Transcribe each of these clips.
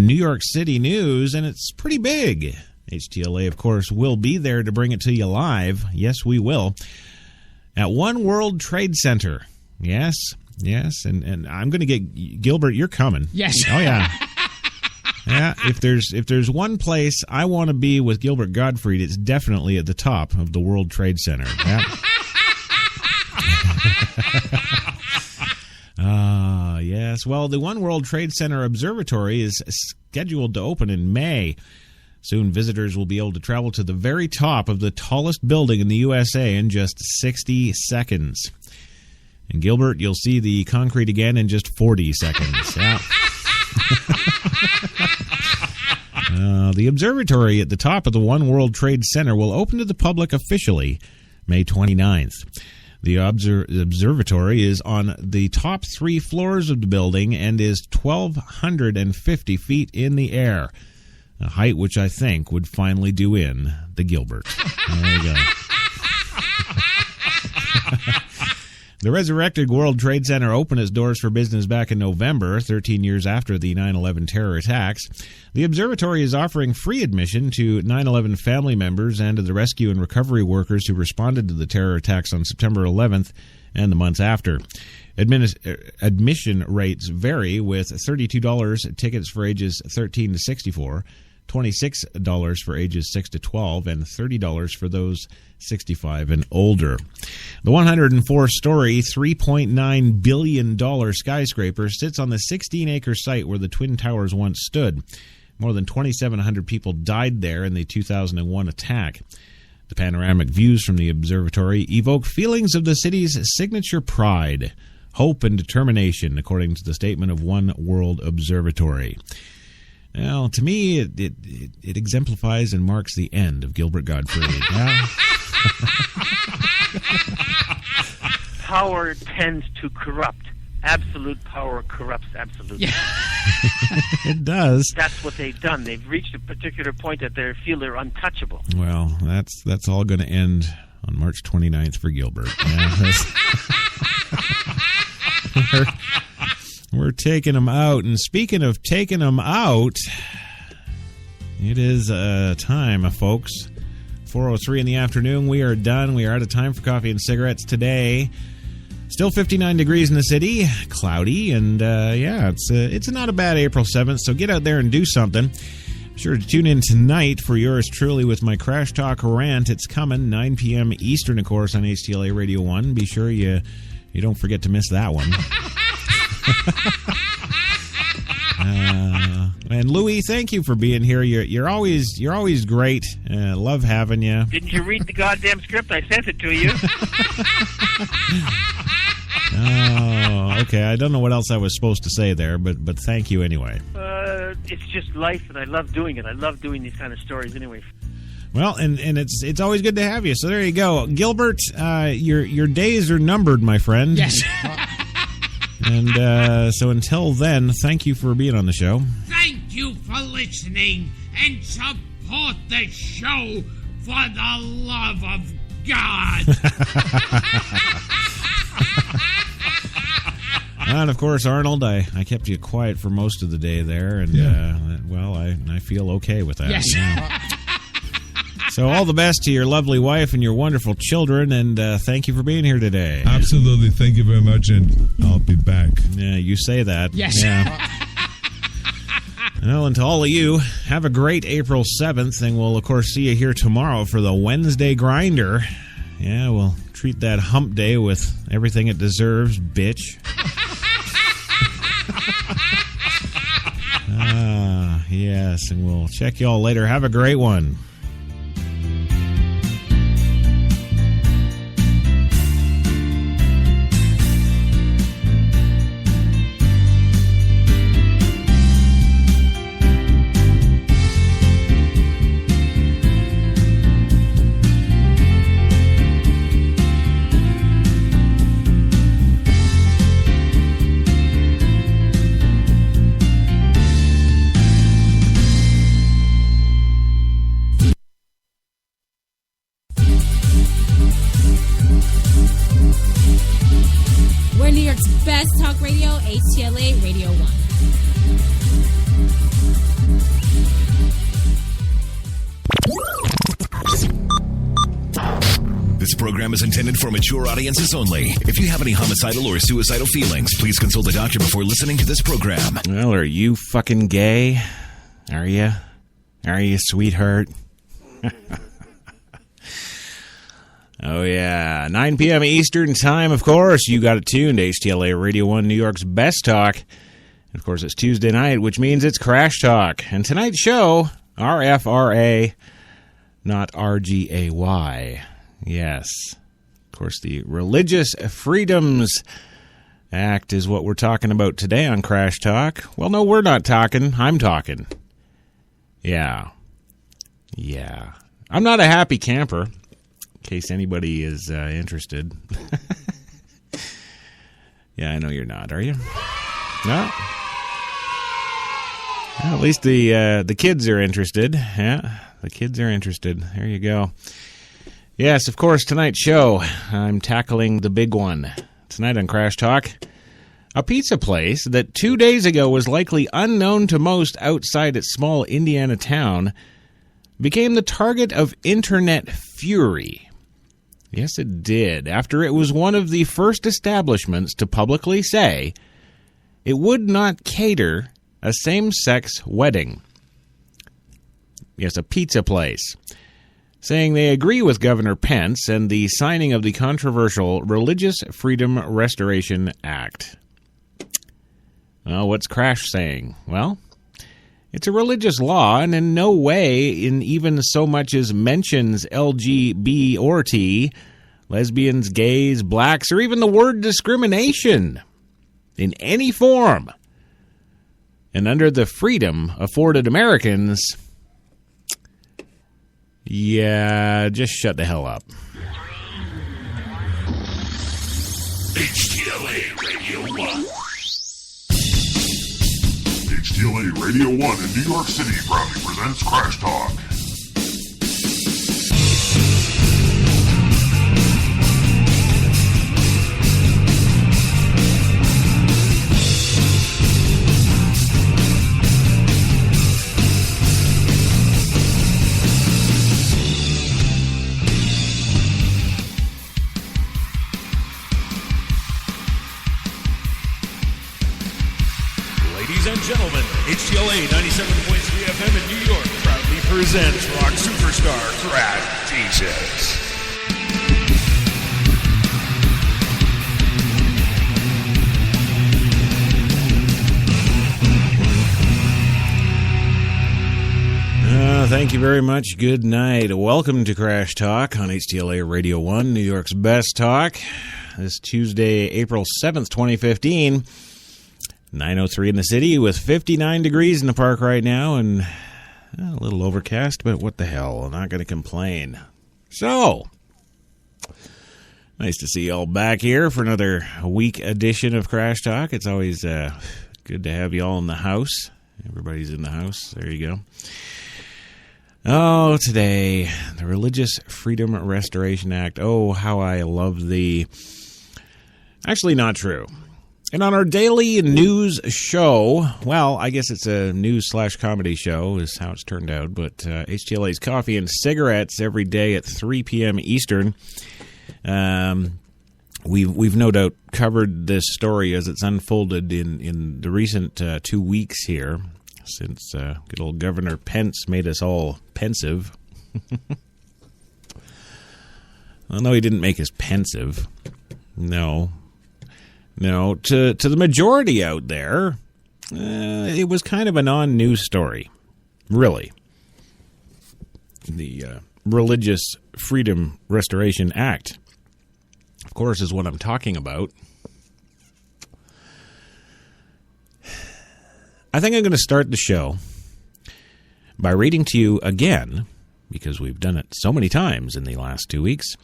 New York City news, and it's pretty big. HTLA, of course, will be there to bring it to you live. Yes, we will. At One World Trade Center. Yes, and I'm going to get Gilbert. You're coming. Yes. Oh yeah. Yeah. If there's one place I want to be with Gilbert Gottfried, it's definitely at the top of the World Trade Center. Yeah. Yes. Well, the One World Trade Center Observatory is scheduled to open in May. Soon, visitors will be able to travel to the very top of the tallest building in the USA in just 60 seconds. And Gilbert, you'll see the concrete again in just 40 seconds. Yeah. The observatory at the top of the One World Trade Center will open to the public officially May 29th. The observatory is on the top 3 floors of the building and is 1,250 feet in the air, a height which I think would finally do in the Gilbert. There you go. The resurrected World Trade Center opened its doors for business back in November, 13 years after the 9/11 terror attacks. The observatory is offering free admission to 9/11 family members and to the rescue and recovery workers who responded to the terror attacks on September 11th and the months after. Admission rates vary, with $32 tickets for ages 13 to 64, $26 for ages 6 to 12, and $30 for those 65 and older. The 104-story, $3.9 billion skyscraper sits on the 16-acre site where the Twin Towers once stood. More than 2,700 people died there in the 2001 attack. The panoramic views from the observatory evoke feelings of the city's signature pride, hope, and determination, according to the statement of One World Observatory. Well, to me, it exemplifies and marks the end of Gilbert Gottfried. Yeah. Power tends to corrupt. Absolute power corrupts absolute. Yeah. It does. That's what they've done. They've reached a particular point that they feel they're untouchable. Well, that's all going to end on March 29th for Gilbert. Yeah, we're taking them out. And speaking of taking them out, it is time, folks. 4:03 in the afternoon. We are done. We are out of time for coffee and cigarettes today. Still 59 degrees in the city, cloudy, and it's not a bad April 7th, so get out there and do something. Be sure to tune in tonight for yours truly with my Crash Talk rant. It's coming, 9 p.m. Eastern, of course, on HTLA Radio 1. Be sure you don't forget to miss that one. And Louie, thank you for being here. You're always great. Love having you. Didn't you read the goddamn script? I sent it to you. Oh, okay. I don't know what else I was supposed to say there, but thank you anyway. It's just life, and I love doing it. I love doing these kind of stories anyway. Well, and it's always good to have you. So there you go, Gilbert. Your days are numbered, my friend. Yes. And so until then, thank you for being on the show. Thank you for listening, and support the show for the love of God. And of course, Arnold, I kept you quiet for most of the day there, and I feel okay with that. Yes. Yeah. So all the best to your lovely wife and your wonderful children, and thank you for being here today. Absolutely. Thank you very much, and I'll be back. Yeah, you say that. Yes. Yeah. Well, and to all of you, have a great April 7th, and we'll, of course, see you here tomorrow for the Wednesday Grinder. Yeah, we'll treat that hump day with everything it deserves, bitch. Yes, and we'll check you all later. Have a great one. program is intended for mature audiences only. If you have any homicidal or suicidal feelings, please consult a doctor before listening to this program. Well, are you fucking gay? Are you? Are you, sweetheart? Oh, yeah. 9 p.m. Eastern Time, of course. You got it tuned. HTLA Radio 1, New York's best talk. And of course, it's Tuesday night, which means it's Crash Talk. And tonight's show, RFRA, not RGAY. Yes. Of course, the Religious Freedoms Act is what we're talking about today on Crash Talk. Well, no, we're not talking. I'm talking. Yeah. I'm not a happy camper, in case anybody is interested. Yeah, I know you're not, are you? No? Well, at least the kids are interested. Yeah, the kids are interested. There you go. Yes, of course, tonight's show, I'm tackling the big one. Tonight on Crash Talk, a pizza place that 2 days ago was likely unknown to most outside its small Indiana town became the target of internet fury. Yes, it did, after it was one of the first establishments to publicly say it would not cater a same-sex wedding. Yes, a pizza place, saying they agree with Governor Pence and the signing of the controversial Religious Freedom Restoration Act. Well, what's Crash saying? Well, it's a religious law, and in no way, in even so much as mentions LGBT or T, lesbians, gays, blacks, or even the word discrimination in any form. And under the freedom afforded Americans, yeah, just shut the hell up. HTLA Radio 1. HTLA Radio 1 in New York City proudly presents Crash Talk. Ladies and gentlemen, HTLA 97.3 FM in New York proudly presents rock superstar Crash Jesus. Thank you very much. Good night. Welcome to Crash Talk on HTLA Radio 1, New York's best talk. This Tuesday, April 7th, 2015. 9:03 in the city with 59 degrees in the park right now and a little overcast, but what the hell? I'm not going to complain. So, nice to see you all back here for another week edition of Crash Talk. It's always good to have you all in the house. Everybody's in the house. There you go. Oh, today, the Religious Freedom Restoration Act. Oh, how I love the... Actually, not true. And on our daily news show, well, I guess it's a news/comedy show is how it's turned out, but HTLA's Coffee and Cigarettes every day at 3 p.m. Eastern. We've no doubt covered this story as it's unfolded in the recent 2 weeks here, since good old Governor Pence made us all pensive. Well, no, he didn't make us pensive. No, to the majority out there, it was kind of a non-news story, really. The Religious Freedom Restoration Act, of course, is what I'm talking about. I think I'm going to start the show by reading to you again, because we've done it so many times in the last 2 weeks,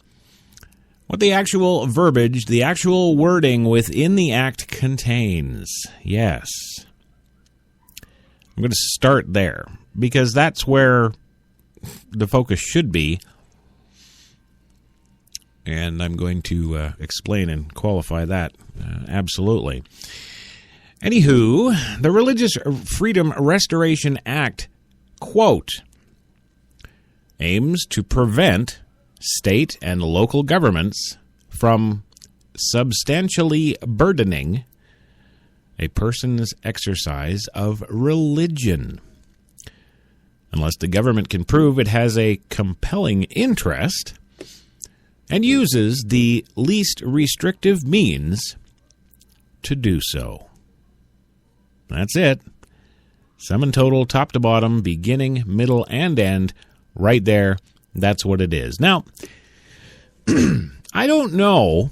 what the actual verbiage, the actual wording within the act contains. Yes. I'm going to start there, because that's where the focus should be. And I'm going to explain and qualify that absolutely. Anywho, the Religious Freedom Restoration Act, quote, aims to prevent state and local governments from substantially burdening a person's exercise of religion, unless the government can prove it has a compelling interest and uses the least restrictive means to do so. That's it. Sum and total, top to bottom, beginning, middle, and end, right there. That's what it is. Now, I don't know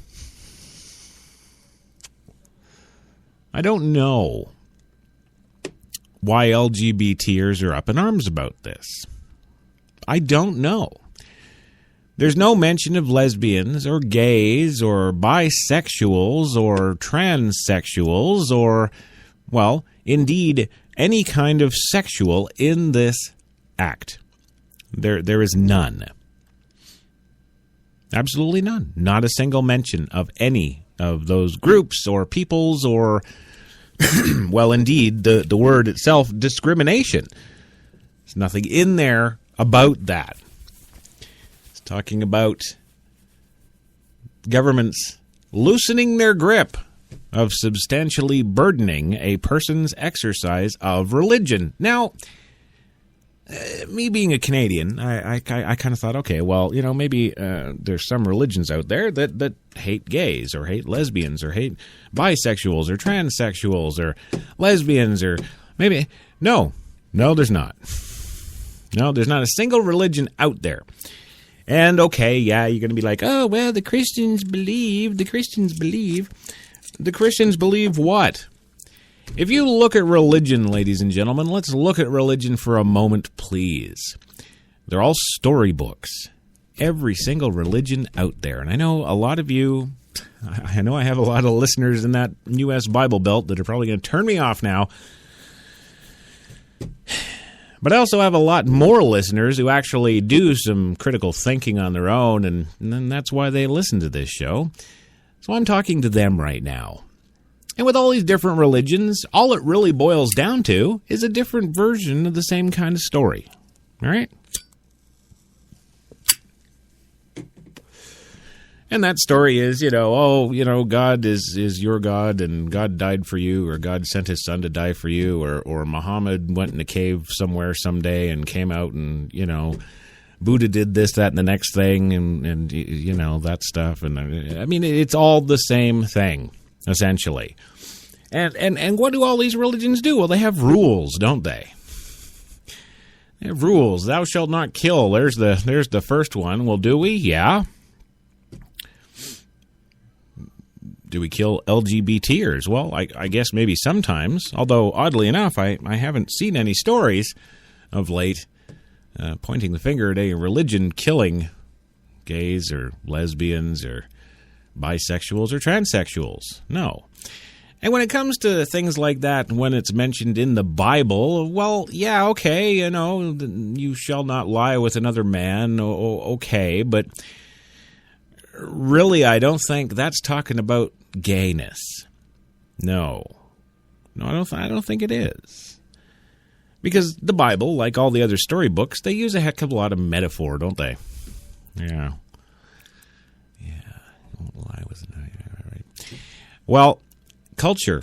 why LGBTers are up in arms about this. I don't know. There's no mention of lesbians or gays or bisexuals or transsexuals or, well, indeed, any kind of sexual in this act. There is none. Absolutely none. Not a single mention of any of those groups or peoples or, well, indeed, the word itself, discrimination. There's nothing in there about that. It's talking about governments loosening their grip of substantially burdening a person's exercise of religion. Now, me being a Canadian, I kind of thought, okay, well, maybe there's some religions out there that hate gays or hate lesbians or hate bisexuals or transsexuals or lesbians or maybe... No, there's not. No, there's not a single religion out there. And, okay, yeah, you're going to be like, oh, well, the Christians believe. The Christians believe what? If you look at religion, ladies and gentlemen, let's look at religion for a moment, please. They're all storybooks. Every single religion out there. And I know a lot of you, I know I have a lot of listeners in that U.S. Bible Belt that are probably going to turn me off now. But I also have a lot more listeners who actually do some critical thinking on their own, and that's why they listen to this show. So I'm talking to them right now. And with all these different religions, all it really boils down to is a different version of the same kind of story. All right? And that story is, God is your God, and God died for you, or God sent his son to die for you, or Muhammad went in a cave somewhere someday and came out and, Buddha did this, that, and the next thing, and that stuff. And I mean, it's all the same thing, essentially. And what do all these religions do? Well, they have rules, don't they? They have rules. Thou shalt not kill. There's the first one. Well, do we? Yeah. Do we kill LGBTers? Well, I guess maybe sometimes, although oddly enough, I haven't seen any stories of late pointing the finger at a religion killing gays or lesbians or bisexuals or transsexuals. No. And when it comes to things like that, when it's mentioned in the Bible, well, yeah, okay, you shall not lie with another man, okay, but really, I don't think that's talking about gayness. No, I don't think it is. Because the Bible, like all the other storybooks, they use a heck of a lot of metaphor, don't they? Yeah. Don't lie with another. Right. Well, culture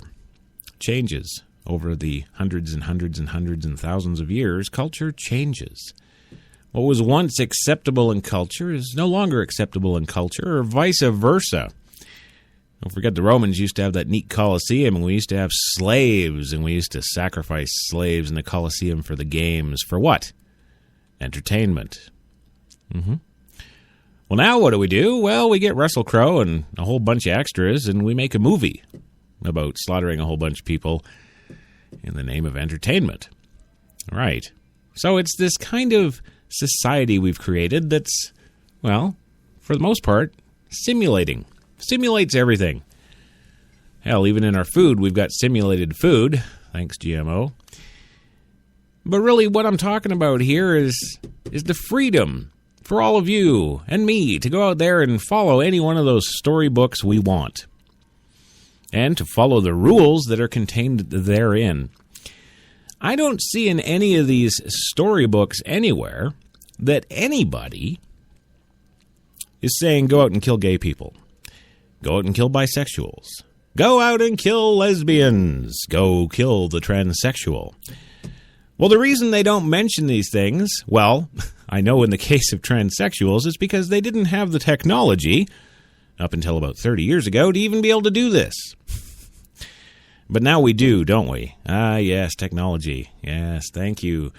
changes over the hundreds and hundreds and hundreds and thousands of years. Culture changes. What was once acceptable in culture is no longer acceptable in culture, or vice versa. Don't forget the Romans used to have that neat Colosseum, and we used to have slaves, and we used to sacrifice slaves in the Colosseum for the games. For what? Entertainment. Well, now what do? Well, we get Russell Crowe and a whole bunch of extras, and we make a movie about slaughtering a whole bunch of people in the name of entertainment. Right. So it's this kind of society we've created that's, well, for the most part, simulates everything. Hell, even in our food, we've got simulated food, thanks GMO. But really what I'm talking about here is the freedom for all of you and me to go out there and follow any one of those storybooks we want, and to follow the rules that are contained therein. I don't see in any of these storybooks anywhere that anybody is saying go out and kill gay people. Go out and kill bisexuals. Go out and kill lesbians. Go kill the transsexual. Well, the reason they don't mention these things, well, I know in the case of transsexuals, it's because they didn't have the technology, up until about 30 years ago, to even be able to do this. But now we do, don't we? Ah, yes, technology. Yes, thank you,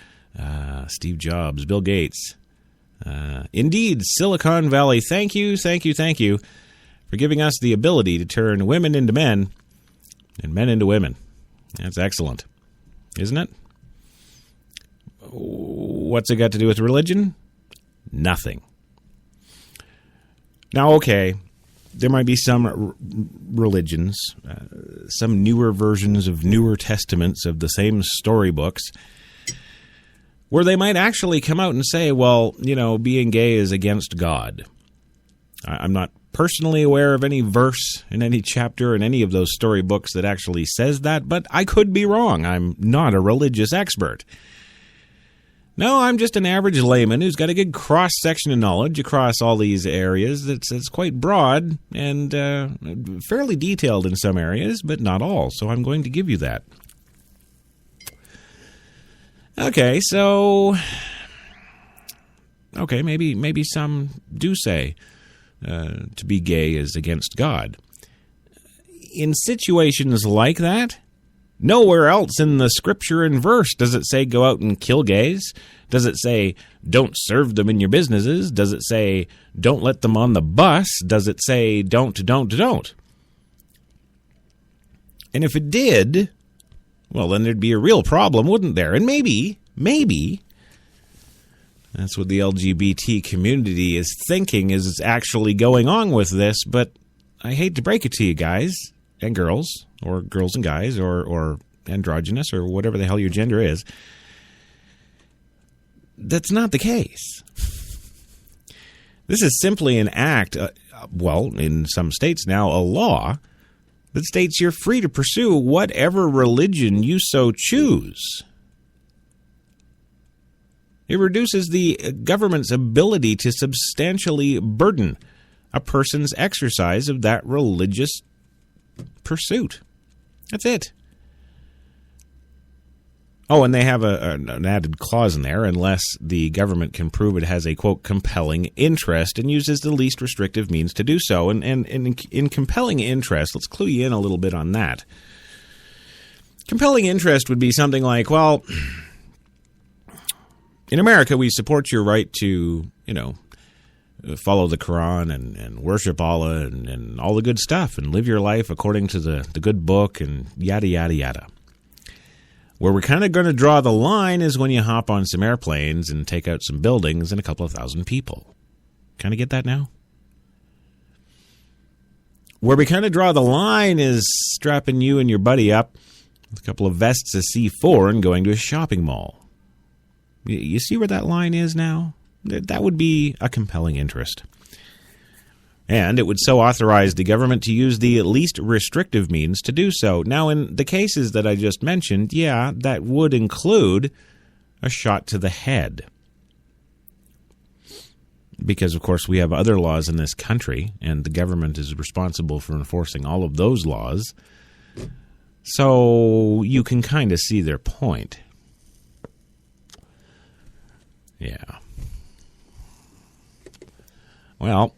Steve Jobs, Bill Gates. Indeed, Silicon Valley, thank you for giving us the ability to turn women into men and men into women. That's excellent, isn't it? What's it got to do with religion? Nothing. Now, okay, there might be some religions, some newer versions of newer testaments of the same storybooks, where they might actually come out and say, well, you know, being gay is against God. I'm not personally aware of any verse in any chapter in any of those storybooks that actually says that, but I could be wrong. I'm not a religious expert. No, I'm just an average layman who's got a good cross-section of knowledge across all these areas that's quite broad and fairly detailed in some areas, but not all, so I'm going to give you that. Okay, so... Okay, maybe some do say to be gay is against God. In situations like that, nowhere else in the scripture and verse does it say go out and kill gays. Does it say don't serve them in your businesses? Does it say don't let them on the bus? Does it say don't? And if it did, well, then there'd be a real problem, wouldn't there? And maybe that's what the LGBT community is thinking is actually going on with this, but I hate to break it to you guys and girls, or girls and guys, or androgynous, or whatever the hell your gender is. That's not the case. This is simply an act, well, in some states now, a law that states you're free to pursue whatever religion you so choose. It reduces the government's ability to substantially burden a person's exercise of that religious pursuit. That's it. Oh, and they have an added clause in there, unless the government can prove it has a, quote, compelling interest and uses the least restrictive means to do so. And in compelling interest, let's clue you in a little bit on that. Compelling interest would be something like, well, in America, we support your right to, you know, follow the Quran and worship Allah and all the good stuff and live your life according to the good book and yada, yada, yada. Where we're kind of going to draw the line is when you hop on some airplanes and take out some buildings and a couple of thousand people. Kind of get that now? Where we kind of draw the line is strapping you and your buddy up with a couple of vests of C4 and going to a shopping mall. You see where that line is now? That would be a compelling interest. And it would so authorize the government to use the least restrictive means to do so. Now, in the cases that I just mentioned, yeah, that would include a shot to the head. Because, of course, we have other laws in this country, and the government is responsible for enforcing all of those laws. So you can kind of see their point. Yeah. Well,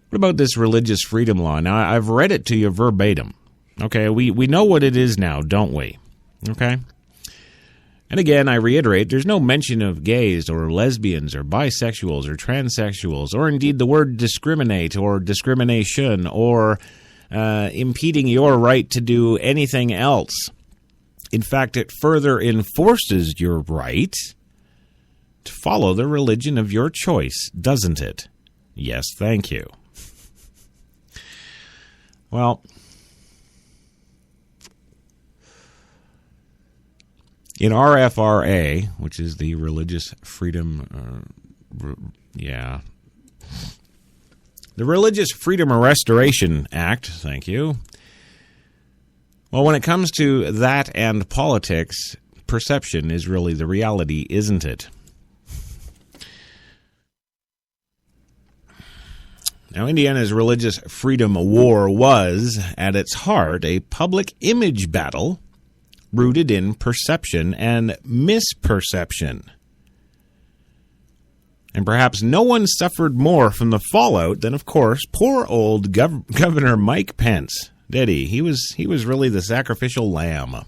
what about this religious freedom law? Now, I've read it to you verbatim. Okay, we know what it is now, don't we? Okay? And again, I reiterate, there's no mention of gays or lesbians or bisexuals or transsexuals or indeed the word discriminate or discrimination or impeding your right to do anything else. In fact, it further enforces your right to follow the religion of your choice, doesn't it? Yes, thank you. Well, in RFRA, which is the Religious Freedom, the Religious Freedom Restoration Act, thank you. Well, when it comes to that and politics, perception is really the reality, isn't it? Now, Indiana's religious freedom war was, at its heart, a public image battle rooted in perception and misperception. And perhaps no one suffered more from the fallout than, of course, poor old Governor Mike Pence, did he? He was really the sacrificial lamb.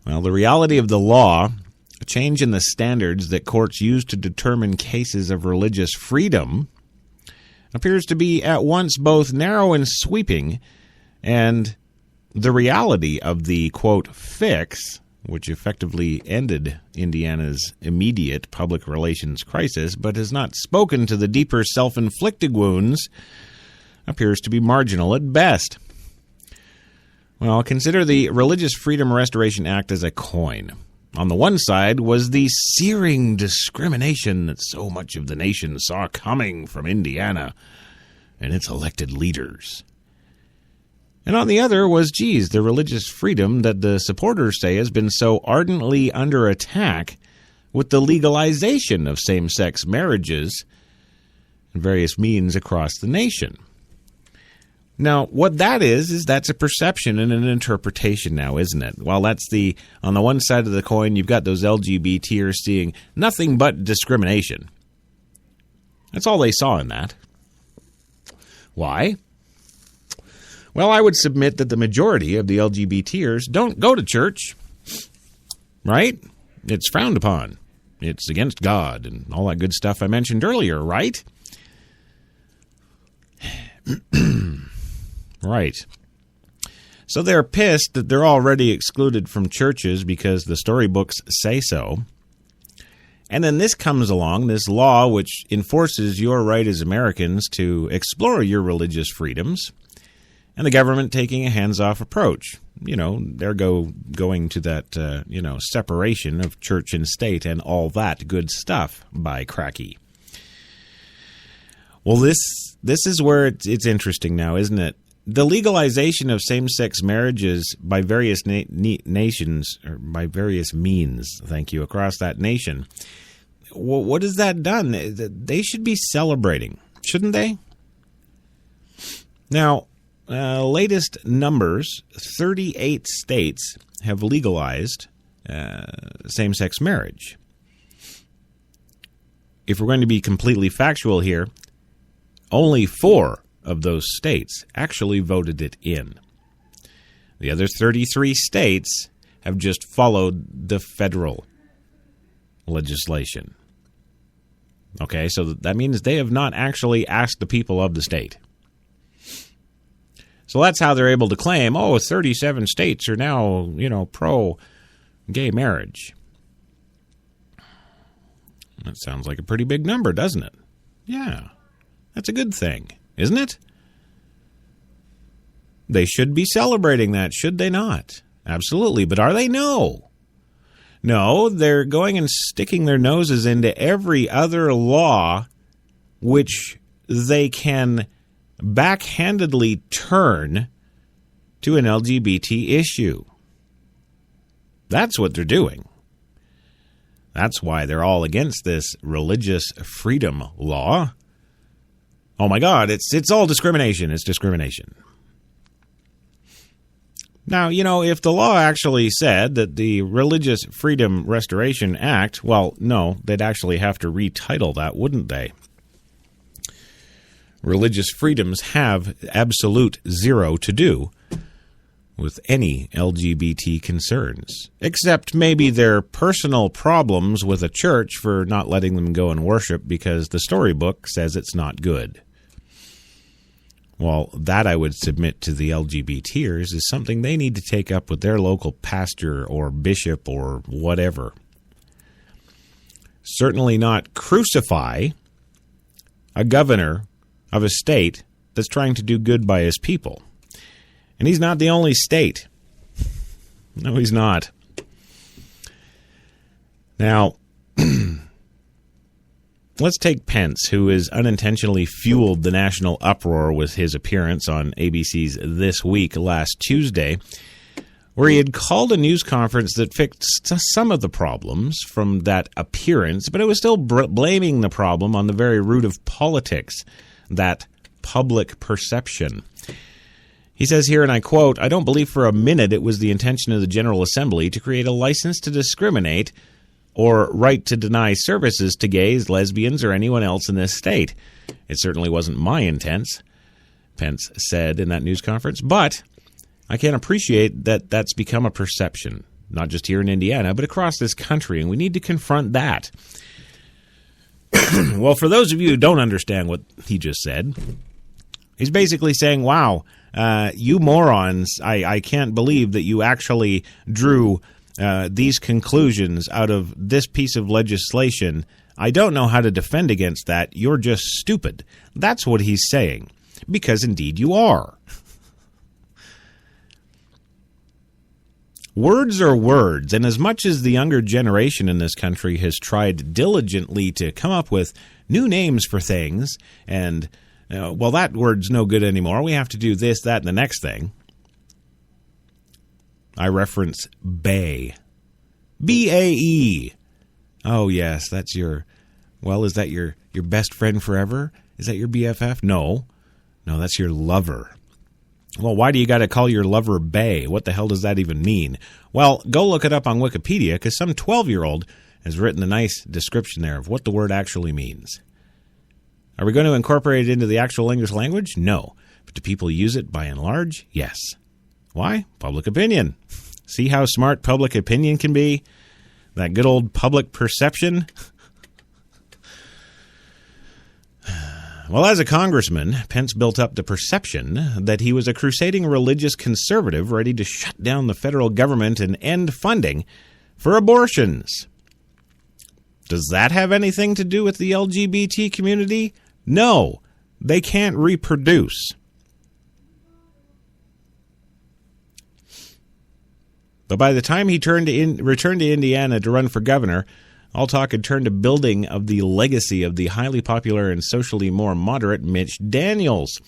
Well, the reality of the law, a change in the standards that courts use to determine cases of religious freedom, appears to be at once both narrow and sweeping, and the reality of the, quote, fix, which effectively ended Indiana's immediate public relations crisis, but has not spoken to the deeper self-inflicted wounds, appears to be marginal at best. Well, consider the Religious Freedom Restoration Act as a coin. On the one side was the searing discrimination that so much of the nation saw coming from Indiana and its elected leaders. And on the other was, the religious freedom that the supporters say has been so ardently under attack with the legalization of same-sex marriages and various means across the nation. Now, what that is that's a perception and an interpretation now, isn't it? While that's on the one side of the coin, you've got those LGBTers seeing nothing but discrimination. That's all they saw in that. Why? Well, I would submit that the majority of the LGBTers don't go to church, right? It's frowned upon. It's against God and all that good stuff I mentioned earlier, right? Right. So they're pissed that they're already excluded from churches because the storybooks say so. And then this comes along, this law which enforces your right as Americans to explore your religious freedoms, and the government taking a hands-off approach. They're going to that, separation of church and state and all that good stuff by cracky. Well, this is where it's interesting now, isn't it? The legalization of same-sex marriages by various nations, or by various means, across that nation, what has that done? They should be celebrating, shouldn't they? Now, latest numbers, 38 states have legalized same-sex marriage. If we're going to be completely factual here, only 4 of those states actually voted it in. The other 33 states have just followed the federal legislation. Okay, so that means they have not actually asked the people of the state. So that's how they're able to claim, 37 states are now, pro-gay marriage. That sounds like a pretty big number, doesn't it? Yeah, that's a good thing, isn't it? They should be celebrating that, should they not? Absolutely. But are they? No. No, they're going and sticking their noses into every other law which they can backhandedly turn to an LGBT issue. That's what they're doing. That's why they're all against this religious freedom law. Oh my God, it's all discrimination. It's discrimination. Now, if the law actually said that the Religious Freedom Restoration Act, well, no, they'd actually have to retitle that, wouldn't they? Religious freedoms have absolute zero to do with any LGBT concerns, except maybe their personal problems with a church for not letting them go and worship because the storybook says it's not good. Well, that I would submit to the LGBTers is something they need to take up with their local pastor or bishop or whatever. Certainly not crucify a governor of a state that's trying to do good by his people. And he's not the only state. No, he's not. Now, let's take Pence, who has unintentionally fueled the national uproar with his appearance on ABC's This Week last Tuesday, where he had called a news conference that fixed some of the problems from that appearance, but it was still blaming the problem on the very root of politics, that public perception. He says here, and I quote, "I don't believe for a minute it was the intention of the General Assembly to create a license to discriminate or right to deny services to gays, lesbians, or anyone else in this state. It certainly wasn't my intent," Pence said in that news conference, "but I can appreciate that that's become a perception, not just here in Indiana, but across this country, and we need to confront that." Well, for those of you who don't understand what he just said, he's basically saying, wow, you morons, I can't believe that you actually drew these conclusions out of this piece of legislation. I don't know how to defend against that. You're just stupid. That's what he's saying, because indeed you are. Words are words, and as much as the younger generation in this country has tried diligently to come up with new names for things, and, well, that word's no good anymore, we have to do this, that, and the next thing. I reference BAE. B-A-E. Oh, yes, that's your, well, is that your best friend forever? Is that your BFF? No, that's your lover. Well, why do you got to call your lover bae? What the hell does that even mean? Well, go look it up on Wikipedia, because some 12-year-old has written a nice description there of what the word actually means. Are we going to incorporate it into the actual English language? No. But do people use it by and large? Yes. Why? Public opinion. See how smart public opinion can be? That good old public perception? Well, as a congressman, Pence built up the perception that he was a crusading religious conservative ready to shut down the federal government and end funding for abortions. Does that have anything to do with the LGBT community? No, they can't reproduce. But by the time he returned to Indiana to run for governor, all talk had turned to building of the legacy of the highly popular and socially more moderate Mitch Daniels.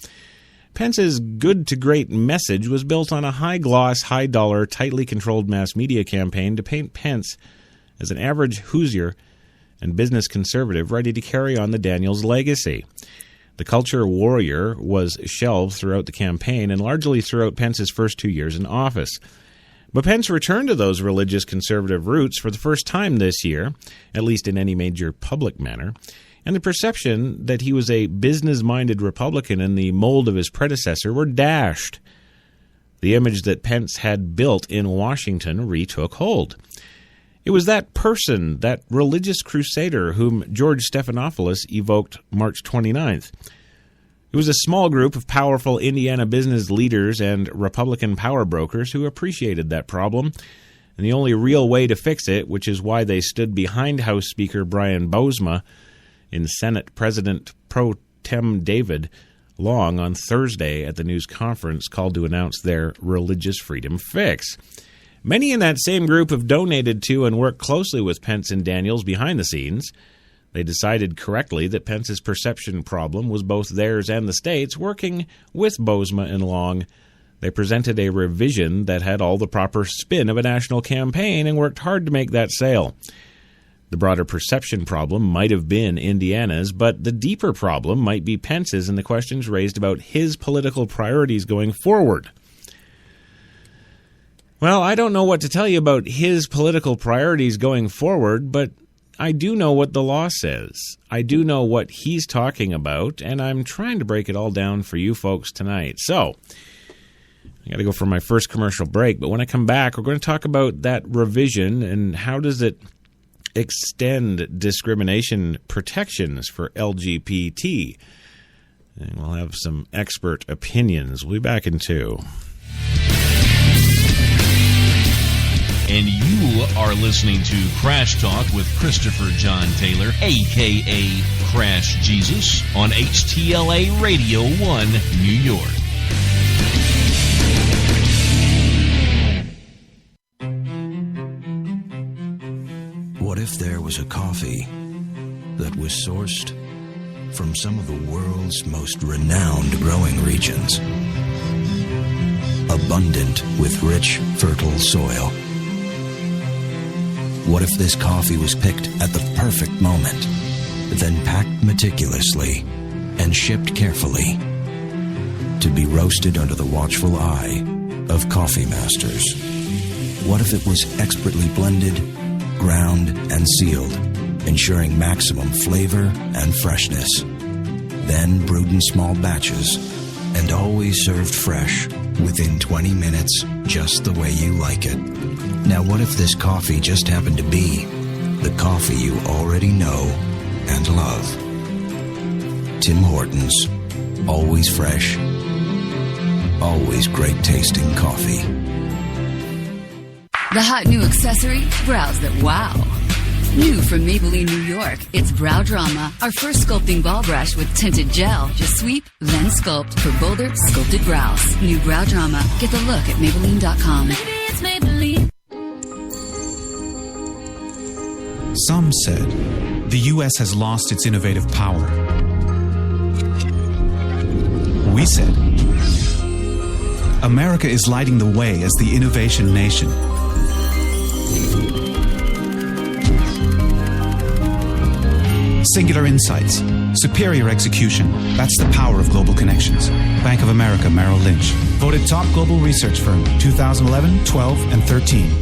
Pence's good to great message was built on a high-gloss, high-dollar, tightly controlled mass media campaign to paint Pence as an average Hoosier and business conservative ready to carry on the Daniels legacy. The culture warrior was shelved throughout the campaign and largely throughout Pence's first 2 years in office. But Pence returned to those religious conservative roots for the first time this year, at least in any major public manner, and the perception that he was a business-minded Republican in the mold of his predecessor were dashed. The image that Pence had built in Washington retook hold. It was that person, that religious crusader whom George Stephanopoulos evoked March 29th. It was a small group of powerful Indiana business leaders and Republican power brokers who appreciated that problem, and the only real way to fix it, which is why they stood behind House Speaker Brian Bosma and Senate President Pro Tem David Long on Thursday at the news conference called to announce their religious freedom fix. Many in that same group have donated to and worked closely with Pence and Daniels behind the scenes. They decided correctly that Pence's perception problem was both theirs and the state's. Working with Bosma and Long, they presented a revision that had all the proper spin of a national campaign and worked hard to make that sale. The broader perception problem might have been Indiana's, but the deeper problem might be Pence's and the questions raised about his political priorities going forward. Well, I don't know what to tell you about his political priorities going forward, but I do know what the law says. I do know what he's talking about, and I'm trying to break it all down for you folks tonight. So, I got to go for my first commercial break, but when I come back, we're going to talk about that revision and how does it extend discrimination protections for LGBT. And we'll have some expert opinions. We'll be back in 2. And you are listening to Crash Talk with Christopher John Taylor, a.k.a. Crash Jesus, on HTLA Radio 1, New York. What if there was a coffee that was sourced from some of the world's most renowned growing regions? abundant with rich, fertile soil? What if this coffee was picked at the perfect moment, then packed meticulously and shipped carefully to be roasted under the watchful eye of coffee masters? What if it was expertly blended, ground, and sealed, ensuring maximum flavor and freshness, then brewed in small batches and always served fresh within 20 minutes, just the way you like it? Now, what if this coffee just happened to be the coffee you already know and love? Tim Hortons, always fresh, always great tasting coffee. The hot new accessory, brows that wow. New from Maybelline, New York, it's Brow Drama, our first sculpting ball brush with tinted gel. Just sweep, then sculpt for bolder, sculpted brows. New Brow Drama. Get the look at Maybelline.com. Maybe it's Maybelline. Some said the U.S. has lost its innovative power. We said America is lighting the way as the innovation nation. Singular insights, superior execution. That's the power of global connections. Bank of America Merrill Lynch. Voted top global research firm 2011, 12, and 13.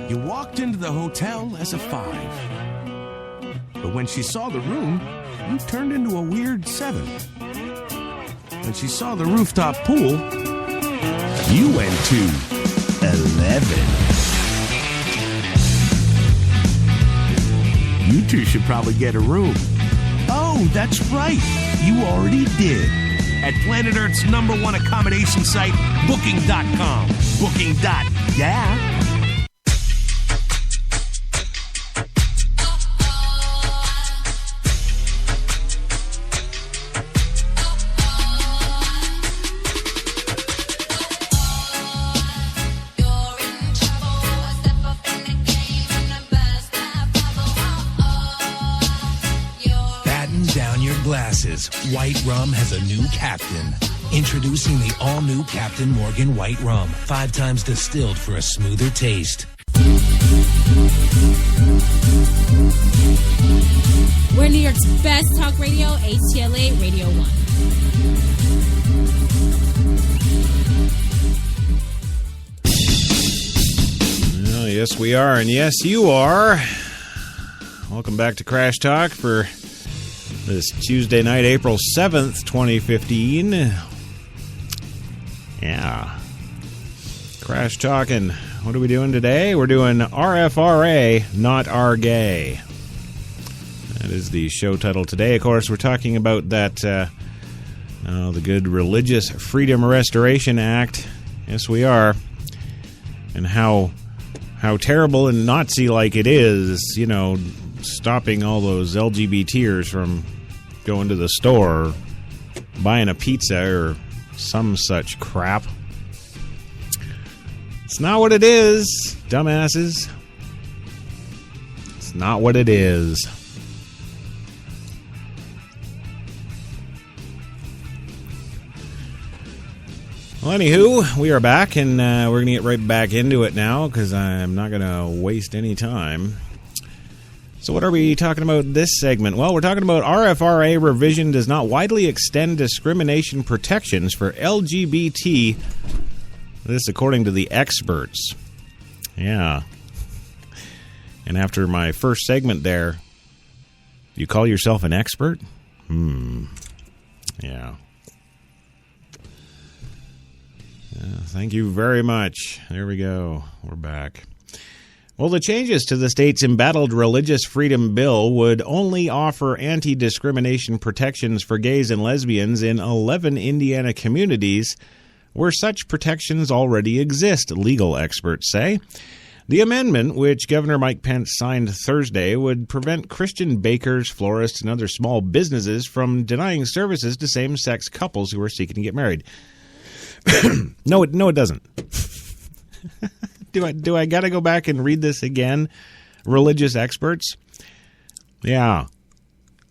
You walked into the hotel as a 5. But when she saw the room, you turned into a weird 7. When she saw the rooftop pool, you went to 11. You two should probably get a room. Oh, that's right. You already did. At Planet Earth's #1 accommodation site, Booking.com. Booking.yeah. White Rum has a new captain. Introducing the all-new Captain Morgan White Rum. 5 times distilled for a smoother taste. We're New York's best talk radio, HTLA Radio 1. Oh, yes, we are, and yes, you are. Welcome back to Crash Talk for this Tuesday night, April 7th, 2015. Yeah. Crash Talking. What are we doing today? We're doing RFRA, not RGAY. That is the show title today. Of course, we're talking about that, the good Religious Freedom Restoration Act. Yes, we are. And how terrible and Nazi-like it is, you know, stopping all those LGBTers from going to the store or buying a pizza or some such crap. It's not what it is, dumbasses. It's not what it is. Well, anywho, we are back, and we're going to get right back into it now because I'm not going to waste any time. So what are we talking about this segment? Well, we're talking about RFRA revision does not widely extend discrimination protections for LGBT. This according to the experts. Yeah. And after my first segment there, you call yourself an expert? Yeah. Thank you very much. There we go. We're back. Well, the changes to the state's embattled Religious Freedom Bill would only offer anti-discrimination protections for gays and lesbians in 11 Indiana communities where such protections already exist, legal experts say. The amendment, which Governor Mike Pence signed Thursday, would prevent Christian bakers, florists, and other small businesses from denying services to same-sex couples who are seeking to get married. No, it doesn't. Do I got to go back and read this again? Religious experts? Yeah.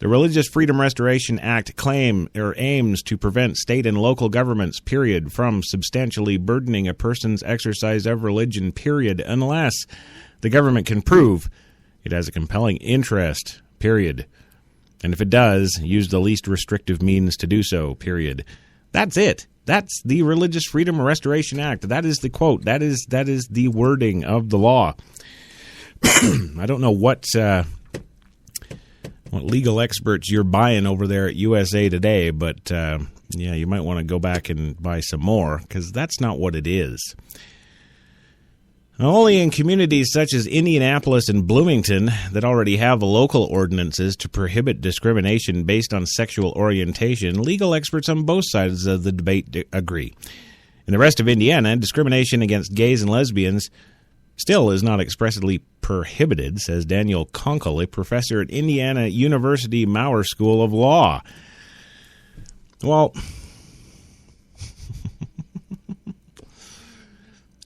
The Religious Freedom Restoration Act aims to prevent state and local governments, period, from substantially burdening a person's exercise of religion, period, unless the government can prove it has a compelling interest, period. And if it does, use the least restrictive means to do so, period. That's it. That's the Religious Freedom Restoration Act. That is the quote. That is the wording of the law. I don't know what legal experts you're buying over there at USA Today, but you might want to go back and buy some more, because that's not what it is. Only in communities such as Indianapolis and Bloomington that already have local ordinances to prohibit discrimination based on sexual orientation, legal experts on both sides of the debate agree. In the rest of Indiana, discrimination against gays and lesbians still is not expressly prohibited, says Daniel Kunkel, a professor at Indiana University Maurer School of Law. Well,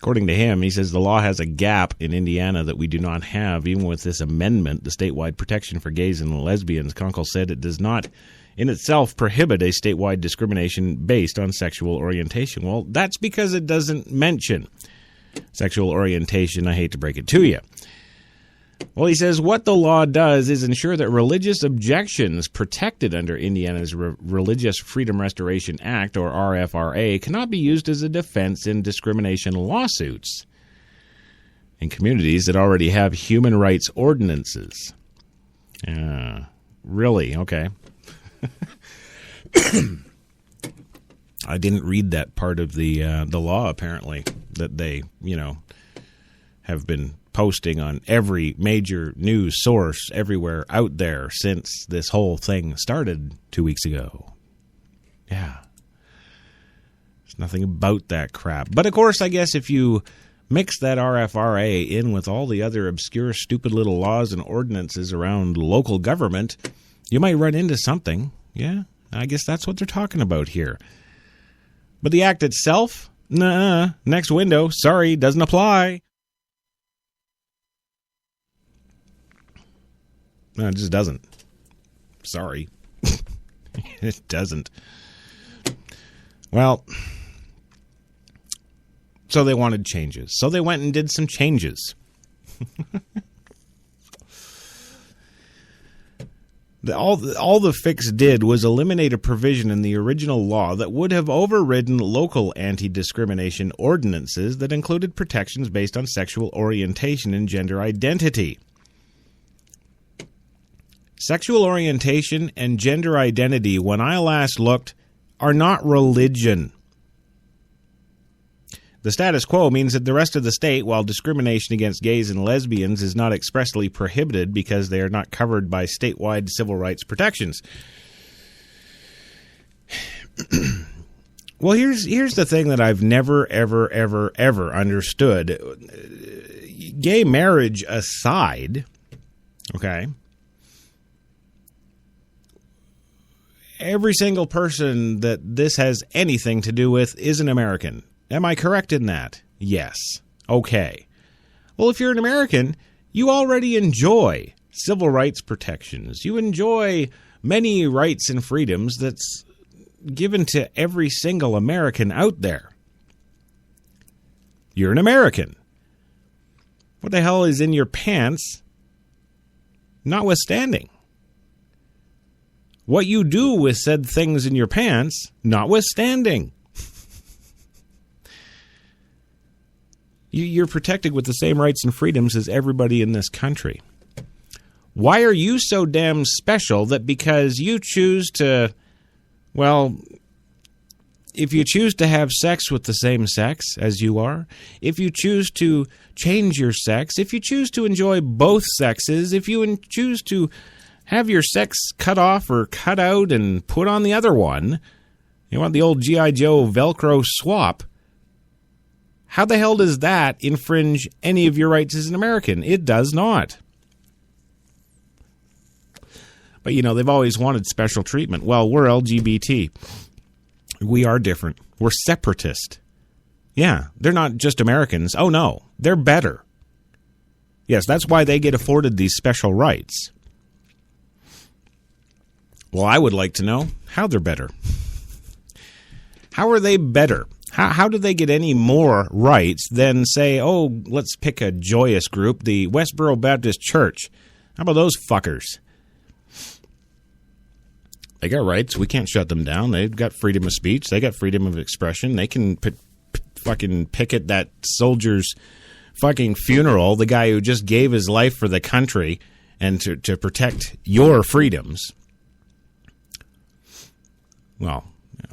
according to him, he says the law has a gap in Indiana that we do not have. Even with this amendment, the statewide protection for gays and lesbians, Kunkel said it does not in itself prohibit a statewide discrimination based on sexual orientation. Well, that's because it doesn't mention sexual orientation. I hate to break it to you. Well, he says what the law does is ensure that religious objections protected under Indiana's Religious Freedom Restoration Act, or RFRA, cannot be used as a defense in discrimination lawsuits in communities that already have human rights ordinances. Really? Okay. I didn't read that part of the law, apparently, that they, have been posting on every major news source everywhere out there since this whole thing started 2 weeks ago. Yeah. There's nothing about that crap. But, of course, I guess if you mix that RFRA in with all the other obscure, stupid little laws and ordinances around local government, you might run into something. Yeah, I guess that's what they're talking about here. But the act itself? Nah, next window. Sorry, doesn't apply. No, it just doesn't. Sorry. It doesn't. Well, so they wanted changes. So they went and did some changes. All the fix did was eliminate a provision in the original law that would have overridden local anti-discrimination ordinances that included protections based on sexual orientation and gender identity. Sexual orientation and gender identity, when I last looked, are not religion. The status quo means that the rest of the state, while discrimination against gays and lesbians is not expressly prohibited because they are not covered by statewide civil rights protections. Well, here's the thing that I've never, ever understood. Gay marriage aside, okay, every single person that this has anything to do with is an American. Am I correct in that? Yes. Okay. Well, if you're an American, you already enjoy civil rights protections. You enjoy many rights and freedoms that's given to every single American out there. You're an American. What the hell is in your pants? Notwithstanding. What you do with said things in your pants, notwithstanding. You're protected with the same rights and freedoms as everybody in this country. Why are you so damn special that because you choose to, well, if you choose to have sex with the same sex as you are, if you choose to change your sex, if you choose to enjoy both sexes, if you choose to have your sex cut off or cut out and put on the other one, you want the old G.I. Joe Velcro swap, how the hell does that infringe any of your rights as an American? It does not. But, they've always wanted special treatment. Well, we're LGBT. We are different. We're separatist. Yeah, they're not just Americans. Oh, no, they're better. Yes, that's why they get afforded these special rights. Well, I would like to know how they're better. How are they better? How do they get any more rights than, say, oh, let's pick a joyous group, the Westboro Baptist Church? How about those fuckers? They got rights. We can't shut them down. They've got freedom of speech. They got freedom of expression. They can fucking picket that soldier's fucking funeral, the guy who just gave his life for the country and to protect your freedoms. Well,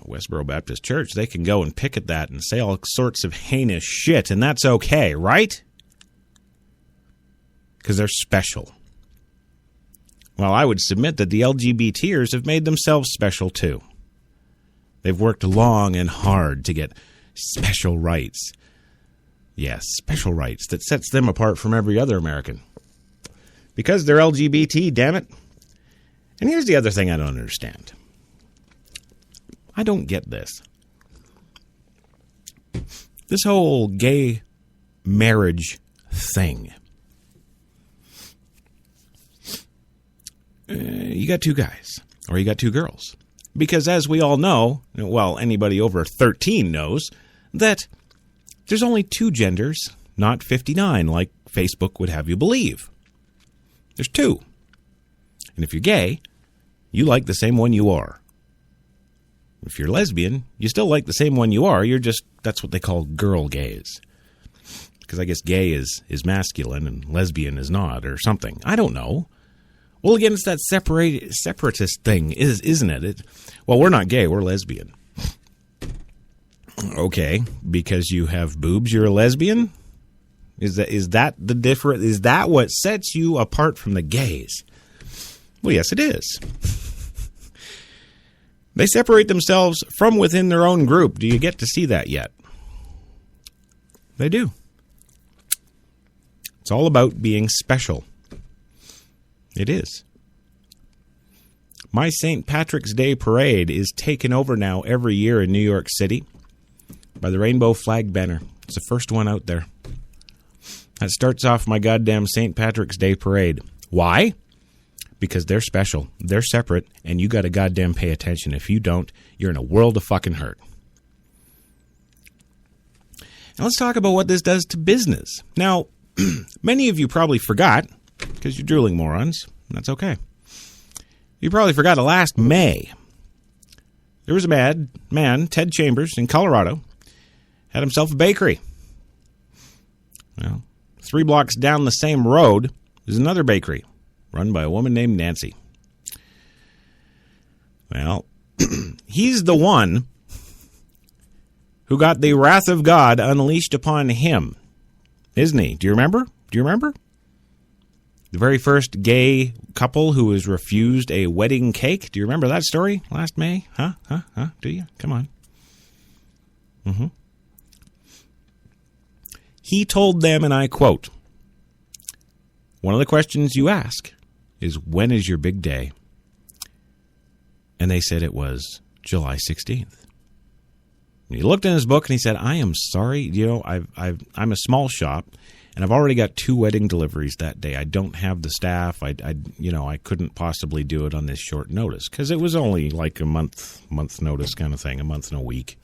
Westboro Baptist Church, they can go and picket that and say all sorts of heinous shit, and that's okay, right? Because they're special. Well, I would submit that the LGBTers have made themselves special too. They've worked long and hard to get special rights. Yes, special rights that sets them apart from every other American. Because they're LGBT, damn it. And here's the other thing I don't understand. I don't get this. This whole gay marriage thing. You got two guys, or you got two girls. Because as we all know, well, anybody over 13 knows, that there's only two genders, not 59, like Facebook would have you believe. There's two. And if you're gay, you like the same one you are. If you're lesbian, you still like the same one you are. You're just, that's what they call girl gays. Because I guess gay is masculine and lesbian is not, or something. I don't know. Well, again, it's that separatist thing, isn't it? Well, we're not gay, we're lesbian. Okay, because you have boobs, you're a lesbian? Is that the difference? Is that what sets you apart from the gays? Well, yes, it is. They separate themselves from within their own group. Do you get to see that yet? They do. It's all about being special. It is. My St. Patrick's Day parade is taken over now every year in New York City by the Rainbow Flag Banner. It's the first one out there. That starts off my goddamn St. Patrick's Day parade. Why? Because they're special, they're separate, and you got to goddamn pay attention. If you don't, you're in a world of fucking hurt. Now let's talk about what this does to business. Now, many of you probably forgot, because you're drooling morons, and that's okay. You probably forgot last May, there was a man, Ted Chambers, in Colorado, had himself a bakery. Well, 3 blocks down the same road is another bakery, run by a woman named Nancy. Well, he's the one who got the wrath of God unleashed upon him, isn't he? Do you remember? The very first gay couple who was refused a wedding cake. Do you remember that story last May? Huh? Do you? Come on. Mm-hmm. He told them, and I quote, "One of the questions you ask is, when is your big day?" And they said it was July 16th. And he looked in his book and he said, "I am sorry, I'm a small shop, and I've already got 2 wedding deliveries that day. I don't have the staff. I couldn't possibly do it on this short notice," because it was only like a month notice kind of thing, a month and a week.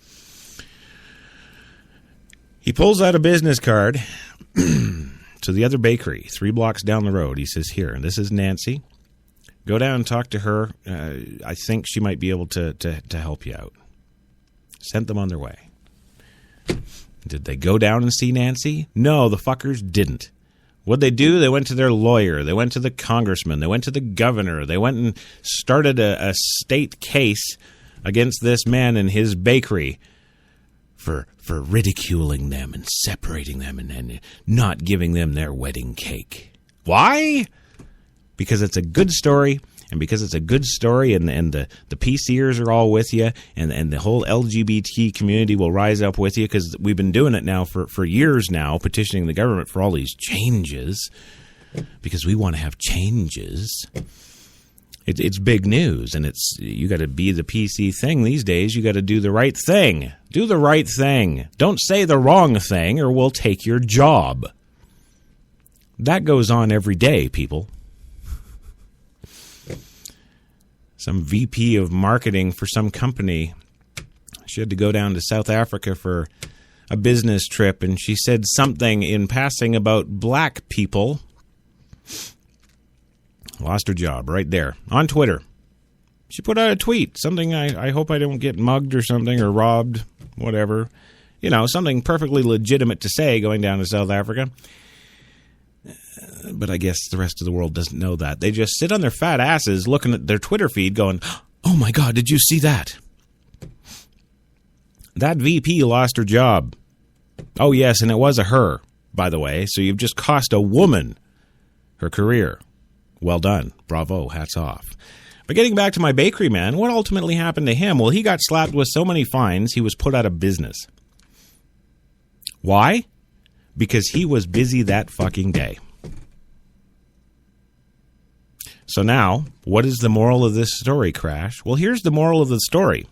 He pulls out a business card to the other bakery, 3 blocks down the road. He says, "Here, and this is Nancy. Go down and talk to her. I think she might be able to help you out." Sent them on their way. Did they go down and see Nancy? No, the fuckers didn't. What'd they do? They went to their lawyer. They went to the congressman. They went to the governor. They went and started a state case against this man and his bakery for ridiculing them and separating them and not giving them their wedding cake. Why? Because it's a good story. And because it's a good story and the PCers are all with you and the whole LGBT community will rise up with you, because we've been doing it now for years now, petitioning the government for all these changes because we want to have changes. It's big news, and you got to be the PC thing these days. You got to do the right thing. Do the right thing. Don't say the wrong thing or we'll take your job. That goes on every day, people. some VP of marketing for some company. She had to go down to South Africa for a business trip, and she said something in passing about black people. Lost her job right there on Twitter. She put out a tweet, something I hope I don't get mugged or something, or robbed, whatever. You know, something perfectly legitimate to say going down to South Africa. But I guess the rest of the world doesn't know that. They just sit on their fat asses looking at their Twitter feed going, oh my God, did you see that? That VP lost her job. Oh yes, and it was a her, by the way. So you've just cost a woman her career. Well done. Bravo. Hats off. But getting back to my bakery man, what ultimately happened to him? Well, he got slapped with so many fines, he was put out of business. Why? Because he was busy that fucking day. So now, what is the moral of this story, Crash? Well, here's the moral of the story.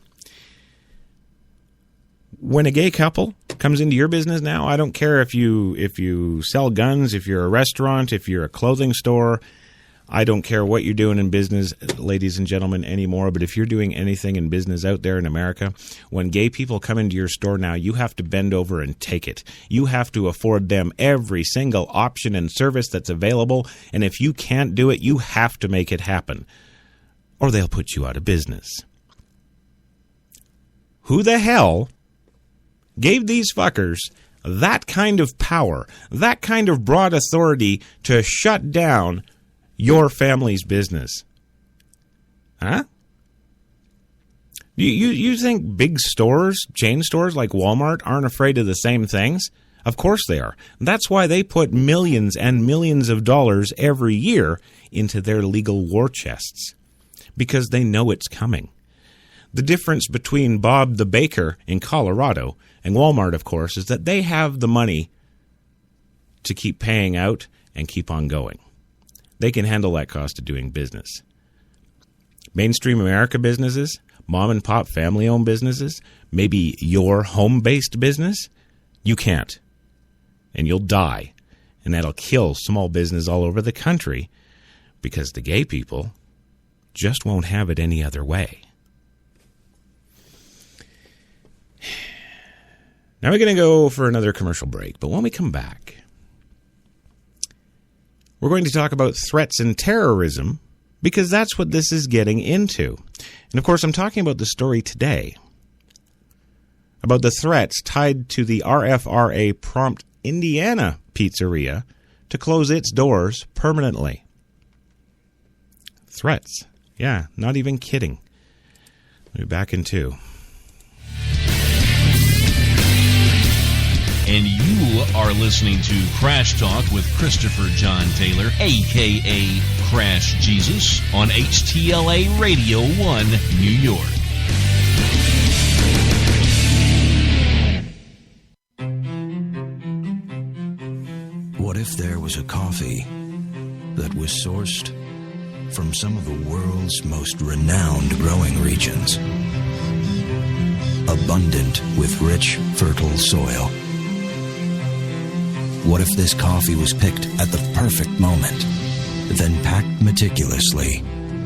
When a gay couple comes into your business now, I don't care if you sell guns, if you're a restaurant, if you're a clothing store, I don't care what you're doing in business, ladies and gentlemen, anymore. But if you're doing anything in business out there in America, when gay people come into your store now, you have to bend over and take it. You have to afford them every single option and service that's available. And if you can't do it, you have to make it happen, or they'll put you out of business. Who the hell gave these fuckers that kind of power, that kind of broad authority to shut down your family's business? Huh? You think big stores, chain stores like Walmart aren't afraid of the same things? Of course they are. That's why they put millions and millions of dollars every year into their legal war chests. Because they know it's coming. The difference between Bob the Baker in Colorado and Walmart, of course, is that they have the money to keep paying out and keep on going. They can handle that cost of doing business. Mainstream America businesses, mom and pop family-owned businesses, maybe your home-based business, you can't. And you'll die. And that'll kill small business all over the country because the gay people just won't have it any other way. Now we're going to go for another commercial break, but when we come back, we're going to talk about threats and terrorism, because that's what this is getting into. And of course, I'm talking about the story today about the threats tied to the RFRA Prompt Indiana pizzeria to close its doors permanently. Threats. Yeah, not even kidding. We'll be back in 2. And you are listening to Crash Talk with Christopher John Taylor, a.k.a. Crash Jesus, on HTLA Radio 1, New York. What if there was a coffee that was sourced from some of the world's most renowned growing regions, abundant with rich, fertile soil? What if this coffee was picked at the perfect moment, then packed meticulously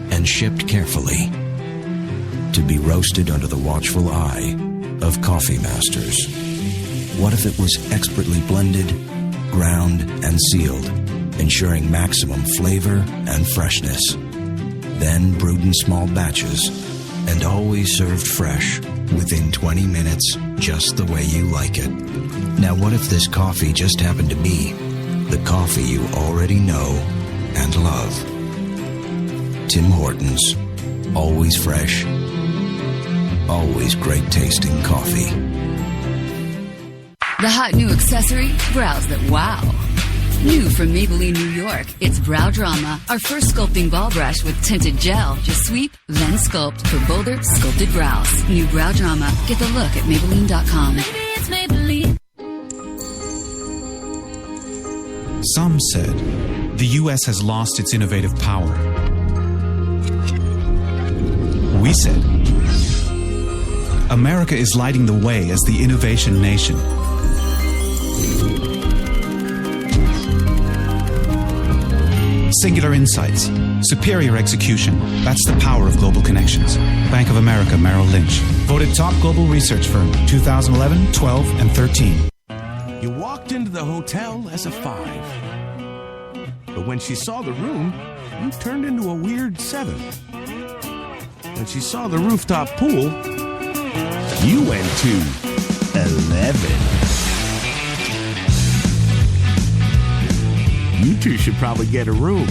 and shipped carefully to be roasted under the watchful eye of coffee masters? What if it was expertly blended, ground, and sealed, ensuring maximum flavor and freshness, then brewed in small batches and always served fresh within 20 minutes, just the way you like it? Now, what if this coffee just happened to be the coffee you already know and love? Tim Hortons. Always fresh. Always great tasting coffee. The hot new accessory, brows that wow. New from Maybelline, New York, it's Brow Drama, our first sculpting ball brush with tinted gel. Just sweep, then sculpt for bolder, sculpted brows. New Brow Drama. Get the look at Maybelline.com. Maybe it's Maybelline. Some said the U.S. has lost its innovative power. We said America is lighting the way as the innovation nation. Singular insights. Superior execution. That's the power of global connections. Bank of America Merrill Lynch. Voted top global research firm 2011, 12, and 13. You walked into the hotel as a 5. But when she saw the room, you turned into a weird 7. When she saw the rooftop pool, you went to 11. You two should probably get a room.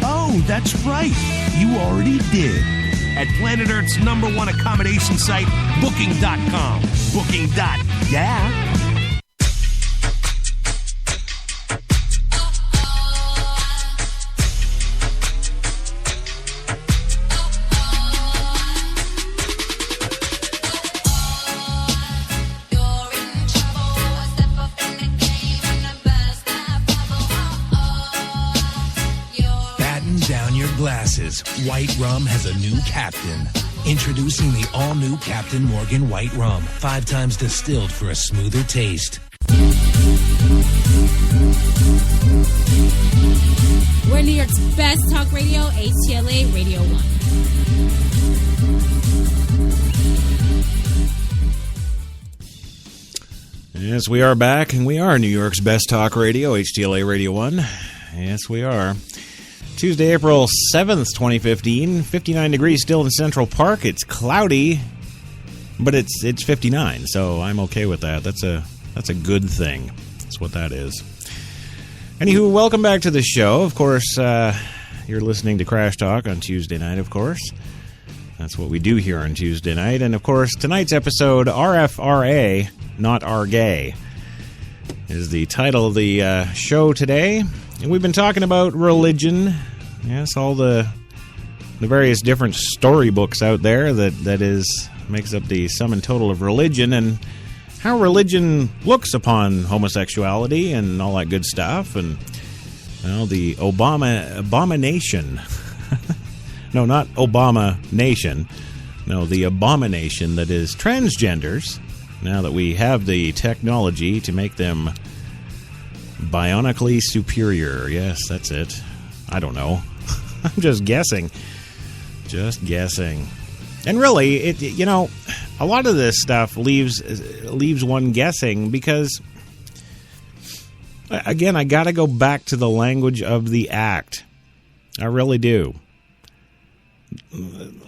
Oh, that's right. You already did. At Planet Earth's #1 accommodation site, Booking.com. Booking.yeah. Glasses. White Rum has a new captain. Introducing the all-new Captain Morgan White Rum. 5 times distilled for a smoother taste. We're New York's best talk radio, HTLA Radio 1. Yes, we are back, and we are New York's best talk radio, HTLA Radio 1. Yes, we are. Tuesday, April 7th, 2015, 59 degrees still in Central Park. It's cloudy, but it's 59, so I'm okay with that. That's a good thing. That's what that is. Anywho, welcome back to the show. Of course, you're listening to Crash Talk on Tuesday night, of course. That's what we do here on Tuesday night. And, of course, tonight's episode, RFRA, not RGAY, is the title of the show today. And we've been talking about religion. Yes, all the various different storybooks out there that makes up the sum and total of religion, and how religion looks upon homosexuality and all that good stuff, and the abomination. No, not Obama Nation. No, the abomination that is transgenders. Now that we have the technology to make them bionically superior. Yes, that's it. I don't know. I'm just guessing. Just guessing. And really, a lot of this stuff leaves one guessing because, again, I got to go back to the language of the act. I really do.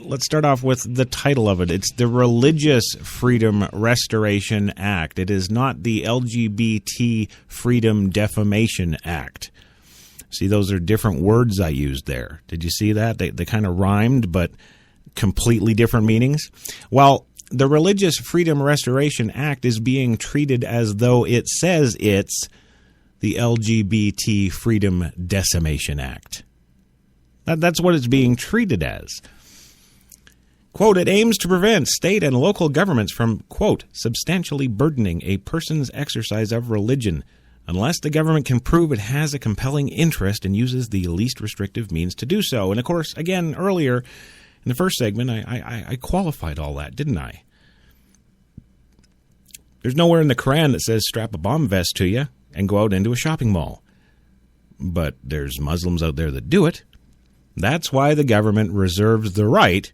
Let's start off with the title of it. It's the Religious Freedom Restoration Act. It is not the LGBT Freedom Defamation Act. See, those are different words I used there. Did you see that? They kind of rhymed, but completely different meanings. Well, the Religious Freedom Restoration Act is being treated as though it says it's the LGBT Freedom Decimation Act. That's what it's being treated as. Quote, it aims to prevent state and local governments from, quote, substantially burdening a person's exercise of religion unless the government can prove it has a compelling interest and uses the least restrictive means to do so. And, of course, again, earlier in the first segment, I qualified all that, didn't I? There's nowhere in the Quran that says strap a bomb vest to you and go out into a shopping mall. But there's Muslims out there that do it. That's why the government reserves the right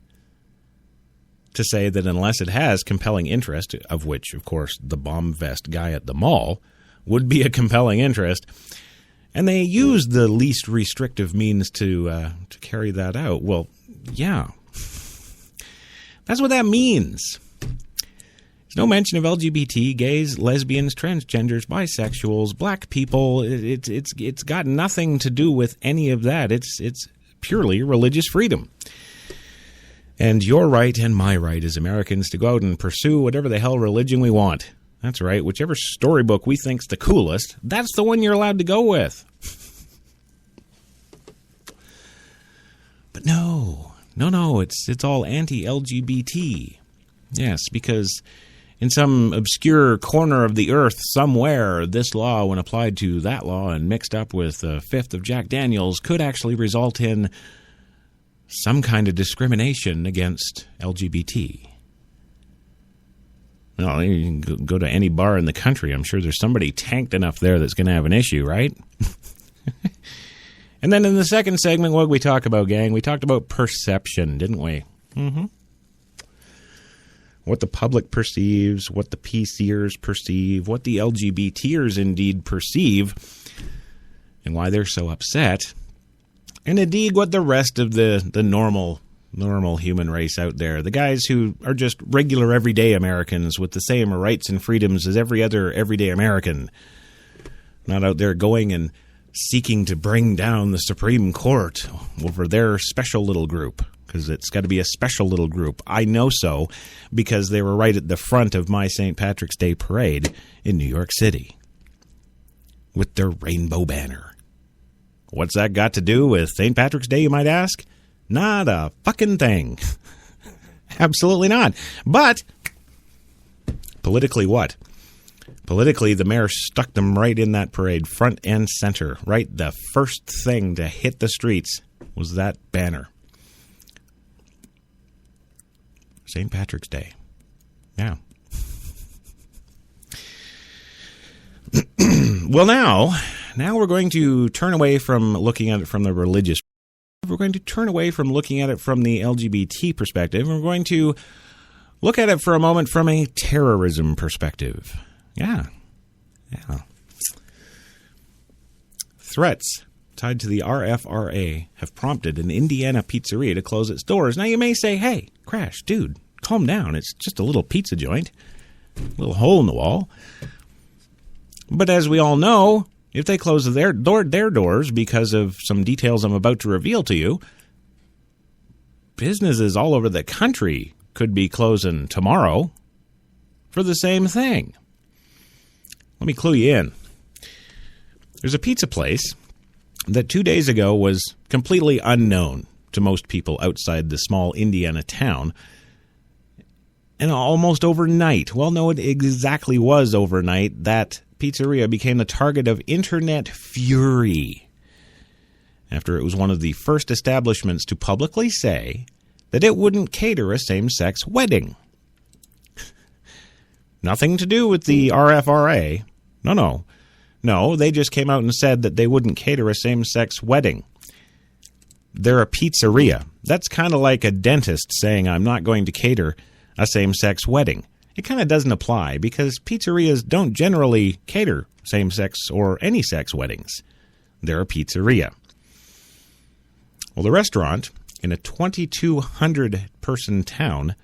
to say that unless it has compelling interest, of which, of course, the bomb vest guy at the mall would be a compelling interest, and they use the least restrictive means to carry that out. Well, yeah. That's what that means. There's no mention of LGBT, gays, lesbians, transgenders, bisexuals, black people. It's got nothing to do with any of that. It's purely religious freedom. And your right and my right as Americans to go out and pursue whatever the hell religion we want. That's right. Whichever storybook we think's the coolest, that's the one you're allowed to go with. But no, it's all anti-LGBT. Yes, because in some obscure corner of the earth somewhere, this law, when applied to that law and mixed up with a fifth of Jack Daniels, could actually result in some kind of discrimination against LGBT. Well, you can go to any bar in the country. I'm sure there's somebody tanked enough there that's going to have an issue, right? And then in the second segment, what did we talk about, gang? We talked about perception, didn't we? Mm-hmm. What the public perceives, what the PCers perceive, what the LGBTers indeed perceive, and why they're so upset. And indeed, what the rest of the normal human race out there, the guys who are just regular everyday Americans with the same rights and freedoms as every other everyday American, not out there going and seeking to bring down the Supreme Court over their special little group, because it's got to be a special little group. I know so because they were right at the front of my St. Patrick's Day parade in New York City with their rainbow banner. What's that got to do with St. Patrick's Day, you might ask? Not a fucking thing. Absolutely not. But politically what? Politically, the mayor stuck them right in that parade, front and center. Right, the first thing to hit the streets was that banner. St. Patrick's Day. Yeah. Well, now we're going to turn away from looking at it from the religious. We're going to turn away from looking at it from the LGBT perspective. We're going to look at it for a moment from a terrorism perspective. Yeah. Threats tied to the RFRA have prompted an Indiana pizzeria to close its doors. Now you may say, hey, Crash, dude, calm down. It's just a little pizza joint, a little hole in the wall. But as we all know, if they close their doors because of some details I'm about to reveal to you, businesses all over the country could be closing tomorrow for the same thing. Let me clue you in. There's a pizza place that 2 days ago was completely unknown to most people outside the small Indiana town. And almost overnight, well, no, it exactly was overnight, that pizzeria became the target of internet fury after it was one of the first establishments to publicly say that it wouldn't cater a same-sex wedding. Nothing to do with the RFRA. No, they just came out and said that they wouldn't cater a same-sex wedding. They're a pizzeria. That's kind of like a dentist saying, I'm not going to cater a same-sex wedding. It kind of doesn't apply because pizzerias don't generally cater same-sex or any sex weddings. They're a pizzeria. Well, the restaurant in a 2,200-person town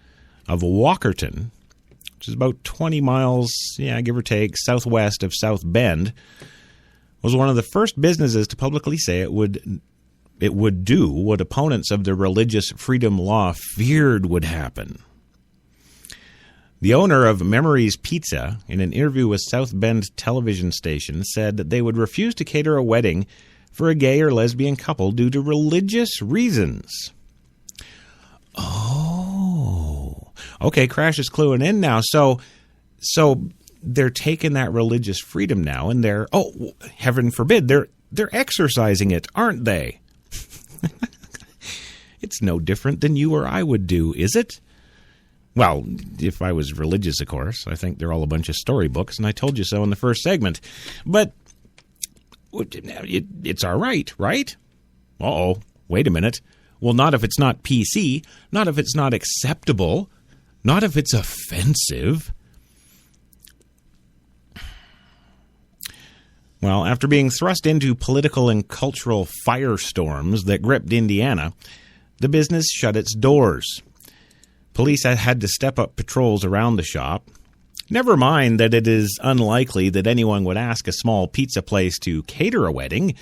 of Walkerton, which is about 20 miles, give or take, southwest of South Bend, was one of the first businesses to publicly say it would do what opponents of the religious freedom law feared would happen. The owner of Memories Pizza, in an interview with South Bend television station, said that they would refuse to cater a wedding for a gay or lesbian couple due to religious reasons. Oh. Okay, Crash is cluing in now. So they're taking that religious freedom now, and they're, heaven forbid, they're exercising it, aren't they? It's no different than you or I would do, is it? Well, if I was religious, of course. I think they're all a bunch of storybooks, and I told you so in the first segment. But it's all right? Uh-oh, wait a minute. Well, not if it's not PC, not if it's not acceptable, not if it's offensive. Well, after being thrust into political and cultural firestorms that gripped Indiana, the business shut its doors. Police had to step up patrols around the shop. Never mind that it is unlikely that anyone would ask a small pizza place to cater a wedding,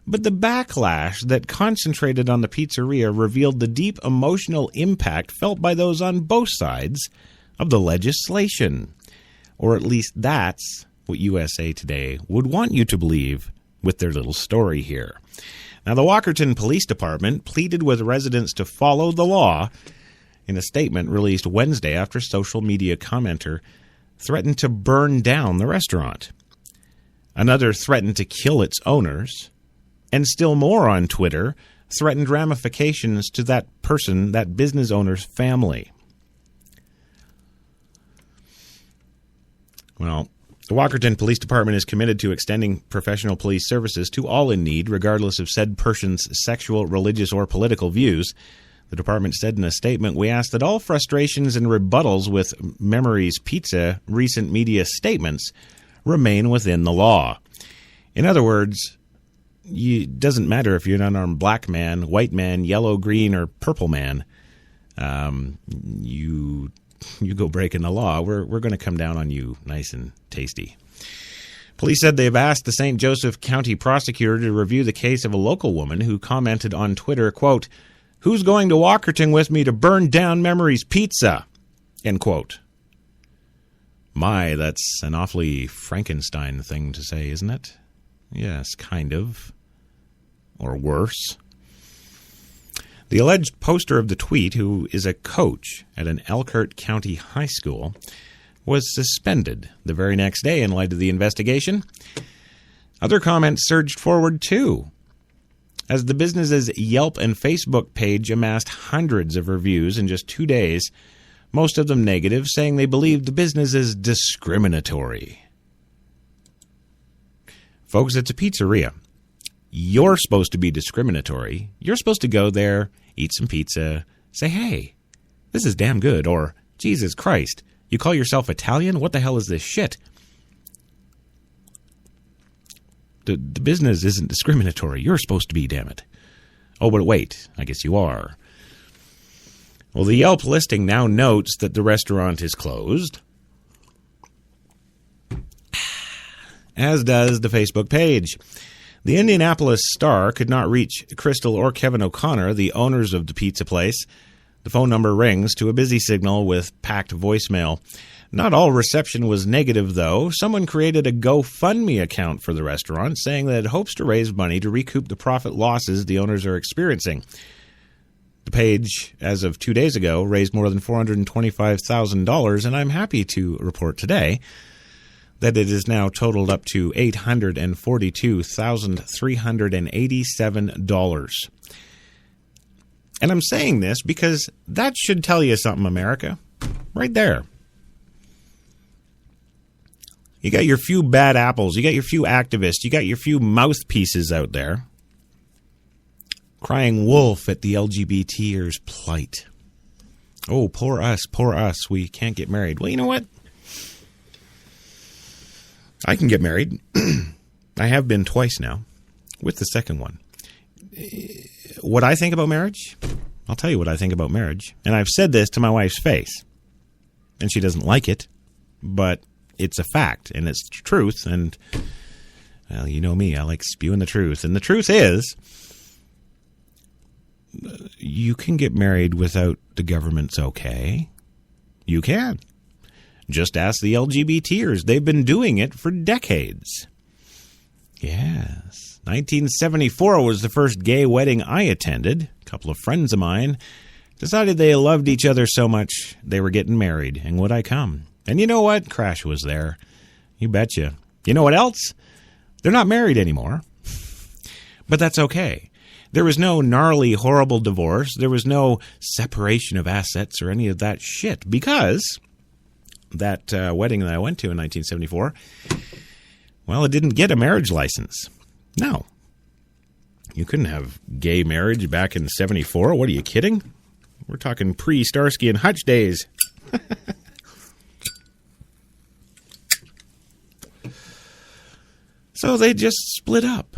but the backlash that concentrated on the pizzeria revealed the deep emotional impact felt by those on both sides of the legislation. Or at least that's what USA Today would want you to believe with their little story here. Now, the Walkerton Police Department pleaded with residents to follow the law in a statement released Wednesday after social media commenter threatened to burn down the restaurant. Another threatened to kill its owners. And still more on Twitter threatened ramifications to that person, that business owner's family. Well, The Walkerton Police Department is committed to extending professional police services to all in need, regardless of said person's sexual, religious, or political views. The department said in a statement, "We ask that all frustrations and rebuttals with Memories Pizza recent media statements remain within the law." In other words, it doesn't matter if you're an unarmed black man, white man, yellow, green, or purple man. You go breaking the law. We're going to come down on you nice and tasty. Police said they've asked the St. Joseph County prosecutor to review the case of a local woman who commented on Twitter, quote, "Who's going to Walkerton with me to burn down Memories Pizza?" End quote. My, that's an awfully Frankenstein thing to say, isn't it? Yes, kind of. Or worse. The alleged poster of the tweet, who is a coach at an Elkhart County high school, was suspended the very next day in light of the investigation. Other comments surged forward, too, as the business's Yelp and Facebook page amassed hundreds of reviews in just 2 days, most of them negative, saying they believed the business is discriminatory. Folks, it's a pizzeria. You're supposed to be discriminatory. You're supposed to go there, eat some pizza, say, "Hey, this is damn good," or "Jesus Christ, you call yourself Italian? What the hell is this shit?" The business isn't discriminatory. You're supposed to be, damn it. Oh, but wait, I guess you are. Well, the Yelp listing now notes that the restaurant is closed, as does the Facebook page. The Indianapolis Star could not reach Crystal or Kevin O'Connor, the owners of the pizza place. The phone number rings to a busy signal with packed voicemail. Not all reception was negative, though. Someone created a GoFundMe account for the restaurant, saying that it hopes to raise money to recoup the profit losses the owners are experiencing. The page, as of 2 days ago, raised more than $425,000, and I'm happy to report today that it is now totaled up to $842,387. And I'm saying this because that should tell you something, America. Right there. You got your few bad apples. You got your few activists. You got your few mouthpieces out there crying wolf at the LGBTers' plight. Oh, poor us, poor us. We can't get married. Well, you know what? I can get married. I have been twice now, with the second one. What I think about marriage? I'll tell you what I think about marriage. And I've said this to my wife's face. And she doesn't like it, but it's a fact, and it's truth. And, well, you know me, I like spewing the truth. And the truth is, you can get married without the government's okay. You can. Just ask the LGBTers. They've been doing it for decades. Yes. 1974 was the first gay wedding I attended. A couple of friends of mine decided they loved each other so much they were getting married, and would I come? And you know what? Crash was there. You betcha. You know what else? They're not married anymore. But that's okay. There was no gnarly, horrible divorce. There was no separation of assets or any of that shit, because that wedding that I went to in 1974, well, it didn't get a marriage license. No. You couldn't have gay marriage back in 74. What are you kidding? We're talking pre-Starsky and Hutch days. So they just split up,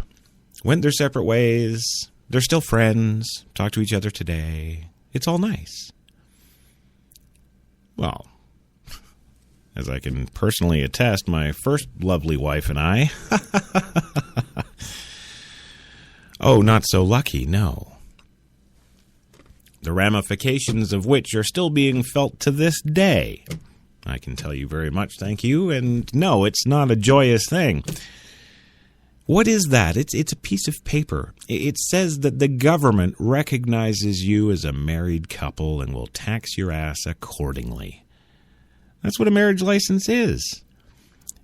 went their separate ways. They're still friends, talk to each other today. It's all nice. Well, as I can personally attest, my first lovely wife and I. Oh, not so lucky, no. The ramifications of which are still being felt to this day. I can tell you very much, thank you, and no, it's not a joyous thing. What is that? It's a piece of paper. It says that the government recognizes you as a married couple and will tax your ass accordingly. That's what a marriage license is.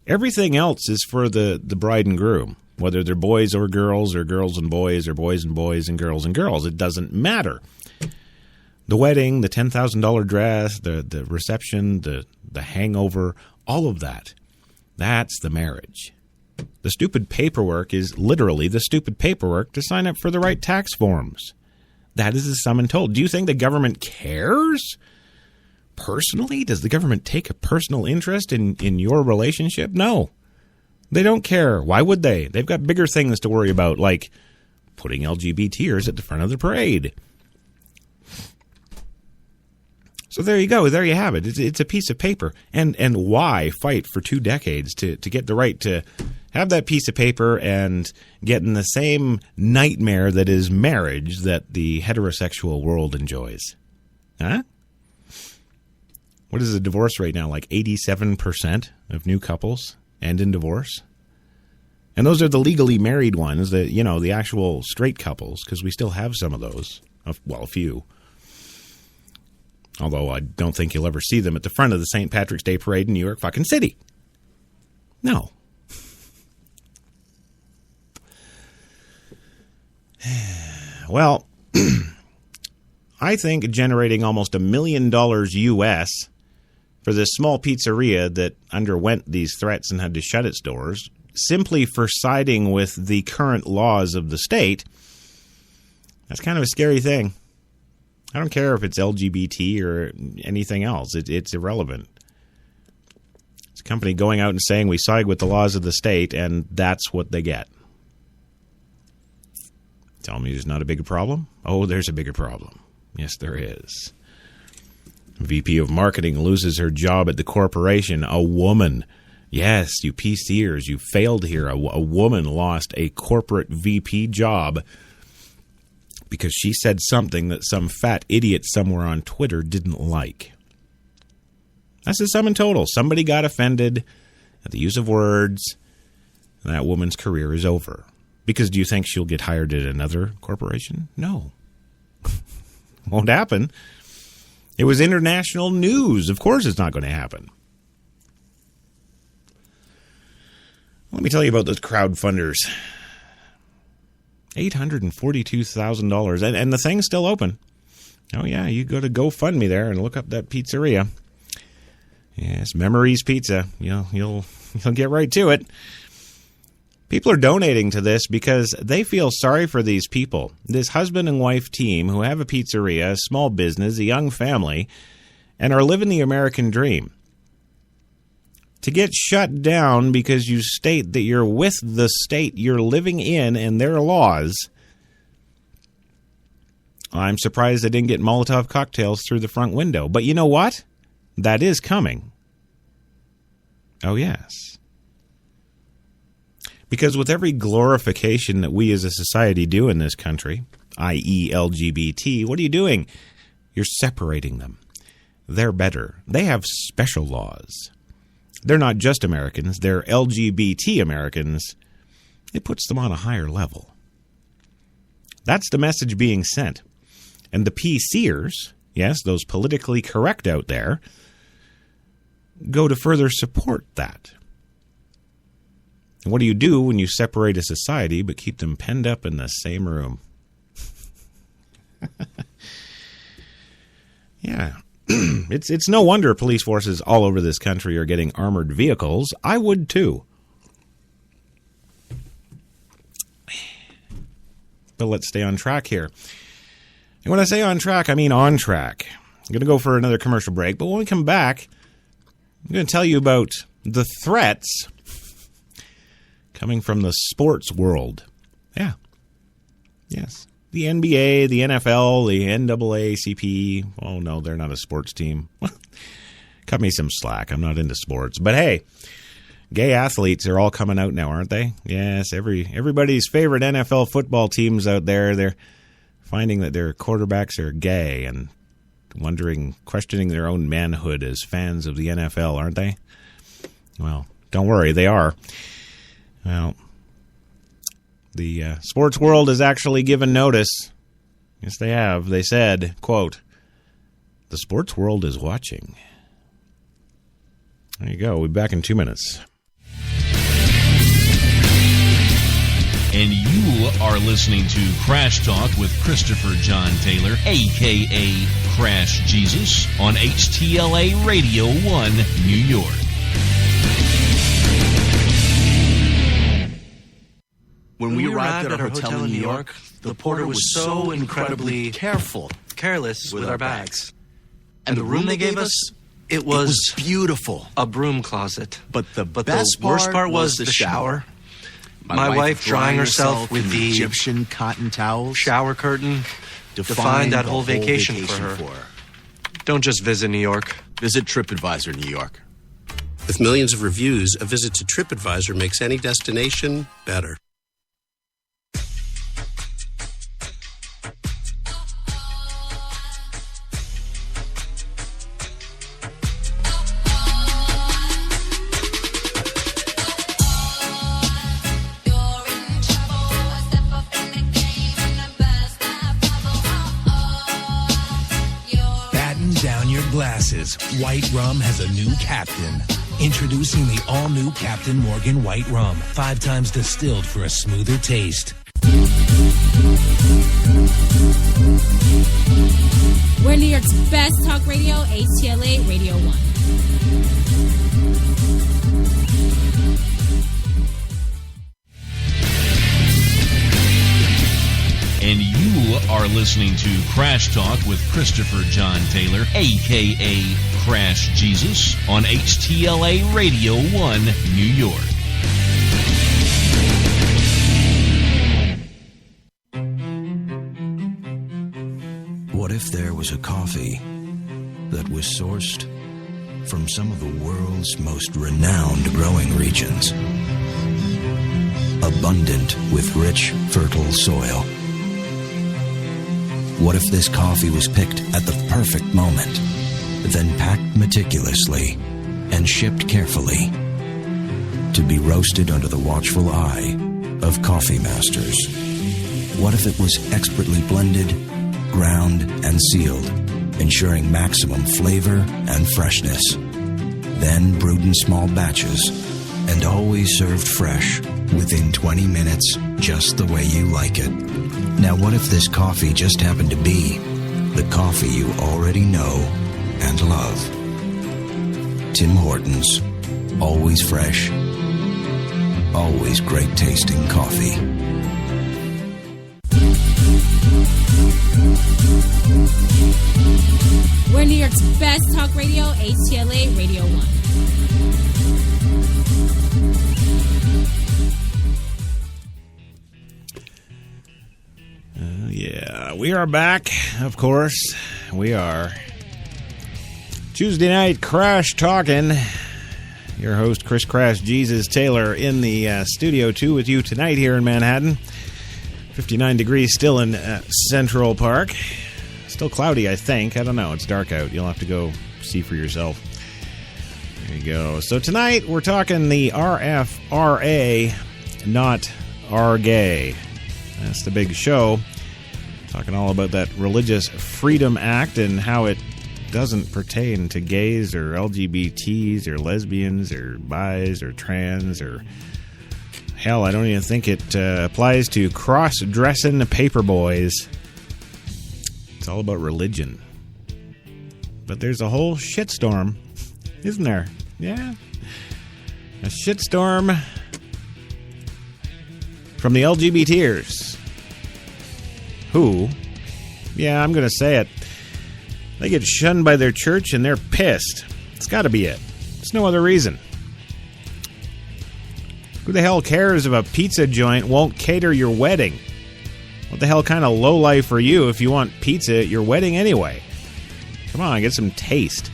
Everything else is for the bride and groom, whether they're boys or girls and boys or boys and boys and girls. It doesn't matter. The wedding, the $10,000 dress, the reception, the hangover, all of that. That's the marriage. The stupid paperwork is literally the stupid paperwork to sign up for the right tax forms. That is the sum and total. Do you think the government cares? Personally? Does the government take a personal interest in your relationship? No. They don't care. Why would they? They've got bigger things to worry about, like putting LGBTers at the front of the parade. So there you go. There you have it. It's a piece of paper. And why fight for 2 decades to get the right to have that piece of paper and get in the same nightmare that is marriage that the heterosexual world enjoys? Huh? What is the divorce rate now? Like 87% of new couples end in divorce? And those are the legally married ones, the actual straight couples, because we still have some of those. Well, a few. Although I don't think you'll ever see them at the front of the St. Patrick's Day Parade in New York fucking City. No. Well, I think generating almost $1 million US for this small pizzeria that underwent these threats and had to shut its doors, simply for siding with the current laws of the state, that's kind of a scary thing. I don't care if it's LGBT or anything else. It's irrelevant. It's a company going out and saying we side with the laws of the state, and that's what they get. Tell me there's not a bigger problem? Oh, there's a bigger problem. Yes, there is. VP of Marketing loses her job at the corporation. A woman. Yes, you PCers, you failed here. A woman lost a corporate VP job because she said something that some fat idiot somewhere on Twitter didn't like. That's the sum and total. Somebody got offended at the use of words, and that woman's career is over. Because do you think she'll get hired at another corporation? No. Won't happen. It was international news. Of course it's not going to happen. Let me tell you about those crowdfunders. $842,000. And the thing's still open. Oh, yeah, you go to GoFundMe there and look up that pizzeria. Yes, Memories Pizza. You'll get right to it. People are donating to this because they feel sorry for these people. This husband and wife team who have a pizzeria, a small business, a young family, and are living the American dream. To get shut down because you state that you're with the state you're living in and their laws, I'm surprised they didn't get Molotov cocktails through the front window. But you know what? That is coming. Oh, yes. Because with every glorification that we as a society do in this country, i.e. LGBT, what are you doing? You're separating them. They're better. They have special laws. They're not just Americans. They're LGBT Americans. It puts them on a higher level. That's the message being sent. And the PCers, yes, those politically correct out there, go to further support that. And what do you do when you separate a society but keep them penned up in the same room? Yeah. It's no wonder police forces all over this country are getting armored vehicles. I would too. But let's stay on track here. And when I say on track, I mean on track. I'm going to go for another commercial break, but when we come back, I'm going to tell you about the threats coming from the sports world. Yeah. Yes. The NBA, the NFL, the NAACP. Oh, no, they're not a sports team. Cut me some slack. I'm not into sports. But hey, gay athletes are all coming out now, aren't they? Yes, everybody's favorite NFL football teams out there, they're finding that their quarterbacks are gay and questioning their own manhood as fans of the NFL, aren't they? Well, don't worry, they are. Well, the sports world has actually given notice. Yes, they have. They said, quote, "The sports world is watching." There you go. We'll be back in 2 minutes. And you are listening to Crash Talk with Christopher John Taylor, a.k.a. Crash Jesus, on HTLA Radio 1, New York. arrived at our hotel in New York, the porter was so incredibly careless with our bags. And the room they gave us, it was beautiful. A broom closet. But the worst part was the shower. My wife drying herself with the Egyptian cotton towels. Shower curtain defined that whole vacation for her. Don't just visit New York. Visit TripAdvisor New York. With millions of reviews, a visit to TripAdvisor makes any destination better. Glasses. White Rum has a new captain. Introducing the all-new Captain Morgan White Rum. 5 times distilled for a smoother taste. We're New York's best talk radio, HTLA Radio 1. And you are listening to Crash Talk with Christopher John Taylor, a.k.a. Crash Jesus, on HTLA Radio 1, New York. What if there was a coffee that was sourced from some of the world's most renowned growing regions, abundant with rich, fertile soil? What if this coffee was picked at the perfect moment, then packed meticulously and shipped carefully to be roasted under the watchful eye of coffee masters? What if it was expertly blended, ground, and sealed, ensuring maximum flavor and freshness, then brewed in small batches and always served fresh within 20 minutes, just the way you like it? Now, what if this coffee just happened to be the coffee you already know and love? Tim Hortons. Always fresh, always great tasting coffee. We're New York's best talk radio, HTLA Radio 1. Yeah, we are back, of course. We are. Tuesday night Crash Talking. Your host, Chris Crash Jesus Taylor, in the Studio 2 with you tonight here in Manhattan. 59 degrees still in Central Park. Still cloudy, I think. I don't know. It's dark out. You'll have to go see for yourself. There you go. So tonight we're talking the RFRA, not RGAY. That's the big show. Talking all about that Religious Freedom Act and how it doesn't pertain to gays or LGBTs or lesbians or bis or trans or... Hell, I don't even think it applies to cross-dressing paperboys. It's all about religion. But there's a whole shitstorm, isn't there? Yeah. A shitstorm from the LGBTers. Who, yeah, I'm going to say it, they get shunned by their church and they're pissed. It's got to be it. There's no other reason. Who the hell cares if a pizza joint won't cater your wedding? What the hell kind of lowlife are you if you want pizza at your wedding anyway? Come on, get some taste.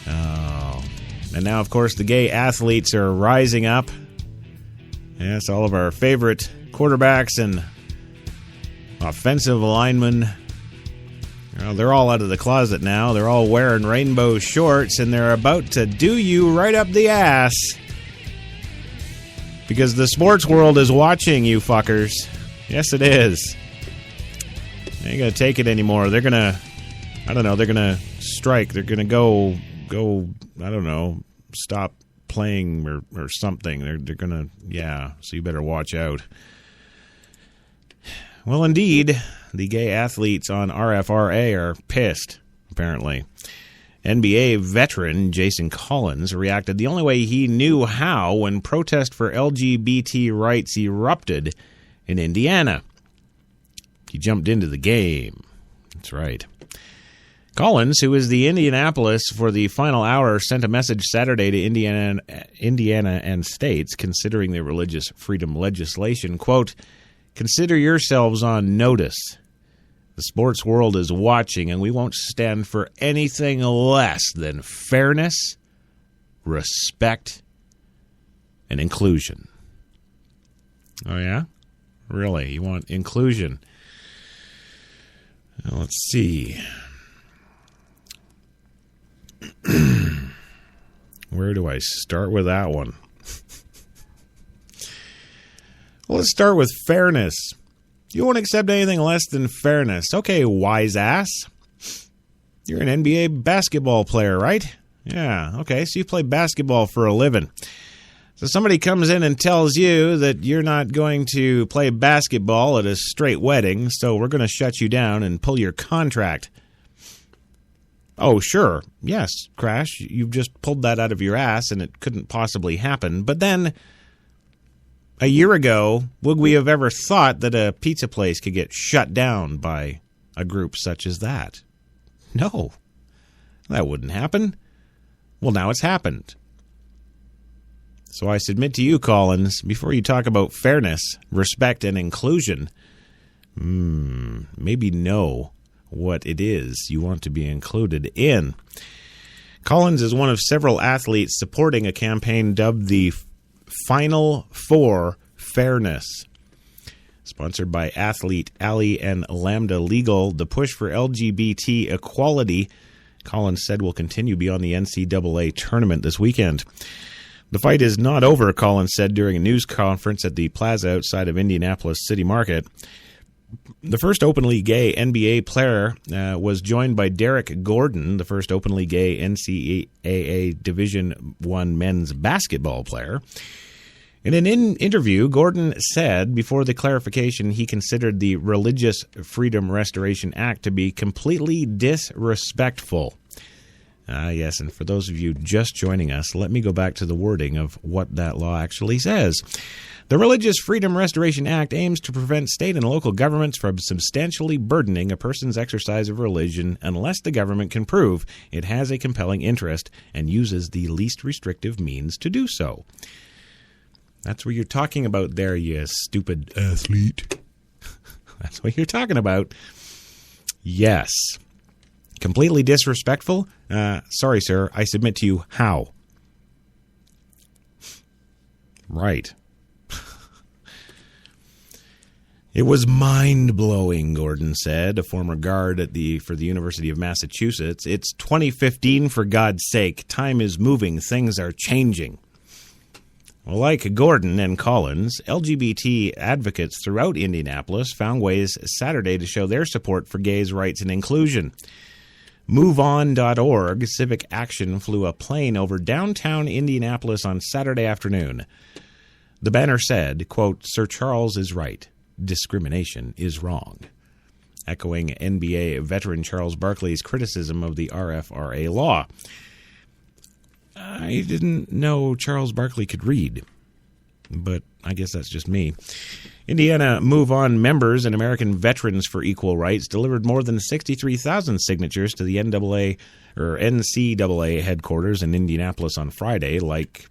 Oh. And now, of course, the gay athletes are rising up. Yes, all of our favorite quarterbacks and offensive linemen. Well, they're all out of the closet now. They're all wearing rainbow shorts, and they're about to do you right up the ass. Because the sports world is watching, you fuckers. Yes, it is. They ain't going to take it anymore. They're going to, I don't know, they're going to strike. They're going to go, I don't know, stop playing or something. They're going to, yeah, so you better watch out. Well, indeed, the gay athletes on RFRA are pissed, apparently. NBA veteran Jason Collins reacted the only way he knew how when protest for LGBT rights erupted in Indiana. He jumped into the game. That's right. Collins, who is the Indianapolis for the final hour, sent a message Saturday to Indiana and states considering the religious freedom legislation, quote, "Consider yourselves on notice. The sports world is watching, and we won't stand for anything less than fairness, respect, and inclusion." Oh, yeah? Really? You want inclusion? Well, let's see. Where do I start with that one? Well, let's start with fairness. You won't accept anything less than fairness. Okay, wise ass. You're an NBA basketball player, right? Yeah, okay, so you play basketball for a living. So somebody comes in and tells you that you're not going to play basketball at a straight wedding, so we're going to shut you down and pull your contract. Oh, sure. Yes, Crash, you've just pulled that out of your ass and it couldn't possibly happen. But then, a year ago, would we have ever thought that a pizza place could get shut down by a group such as that? No, that wouldn't happen. Well, now it's happened. So I submit to you, Collins, before you talk about fairness, respect, and inclusion, maybe know what it is you want to be included in. Collins is one of several athletes supporting a campaign dubbed the Final Four Fairness. Sponsored by athlete Ali and Lambda Legal, the push for LGBT equality, Collins said, will continue beyond the NCAA tournament this weekend. The fight is not over, Collins said during a news conference at the plaza outside of Indianapolis City Market. The first openly gay NBA player was joined by Derek Gordon, the first openly gay NCAA Division I men's basketball player. In an interview, Gordon said before the clarification he considered the Religious Freedom Restoration Act to be completely disrespectful. Yes, and for those of you just joining us, let me go back to the wording of what that law actually says. The Religious Freedom Restoration Act aims to prevent state and local governments from substantially burdening a person's exercise of religion unless the government can prove it has a compelling interest and uses the least restrictive means to do so. That's what you're talking about there, you stupid athlete. That's what you're talking about. Yes. Completely disrespectful? Sorry, sir. I submit to you how. Right. It was mind-blowing, Gordon said, a former guard for the University of Massachusetts. It's 2015, for God's sake. Time is moving. Things are changing. Well, like Gordon and Collins, LGBT advocates throughout Indianapolis found ways Saturday to show their support for gays' rights and inclusion. MoveOn.org Civic Action flew a plane over downtown Indianapolis on Saturday afternoon. The banner said, quote, "Sir Charles is right. Discrimination is wrong," echoing NBA veteran Charles Barkley's criticism of the RFRA law. I didn't know Charles Barkley could read, but I guess that's just me. Indiana Move On members and American Veterans for Equal Rights delivered more than 63,000 signatures to the NCAA headquarters in Indianapolis on Friday, like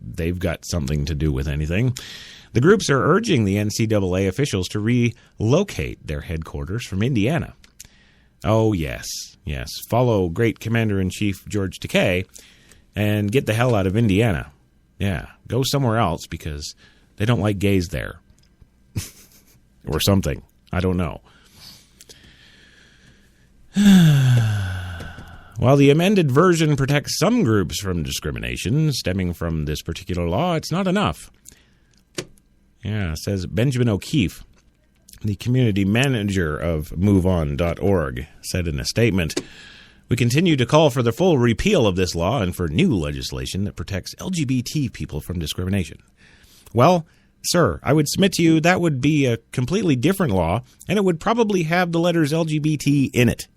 they've got something to do with anything. The groups are urging the NCAA officials to relocate their headquarters from Indiana. Oh, yes. Follow great Commander-in-Chief George Takei and get the hell out of Indiana. Yeah, go somewhere else because they don't like gays there. Or something. I don't know. While the amended version protects some groups from discrimination stemming from this particular law, it's not enough. Yeah, says Benjamin O'Keefe, the community manager of MoveOn.org, said in a statement, "We continue to call for the full repeal of this law and for new legislation that protects LGBT people from discrimination." Well, sir, I would submit to you that would be a completely different law, and it would probably have the letters LGBT in it.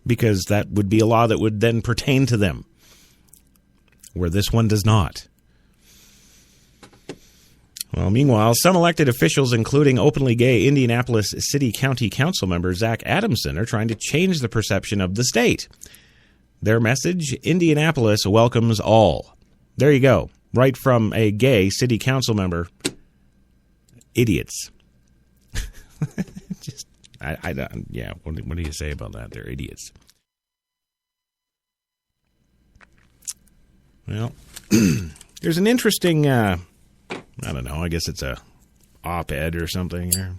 because that would be a law that would then pertain to them, where this one does not. Well, meanwhile, some elected officials, including openly gay Indianapolis City County Council member Zach Adamson, are trying to change the perception of the state. Their message, Indianapolis welcomes all. There you go. Right from a gay city council member. Idiots. What do you say about that? They're idiots. Well, there's an interesting, I don't know, I guess it's a op-ed or something here.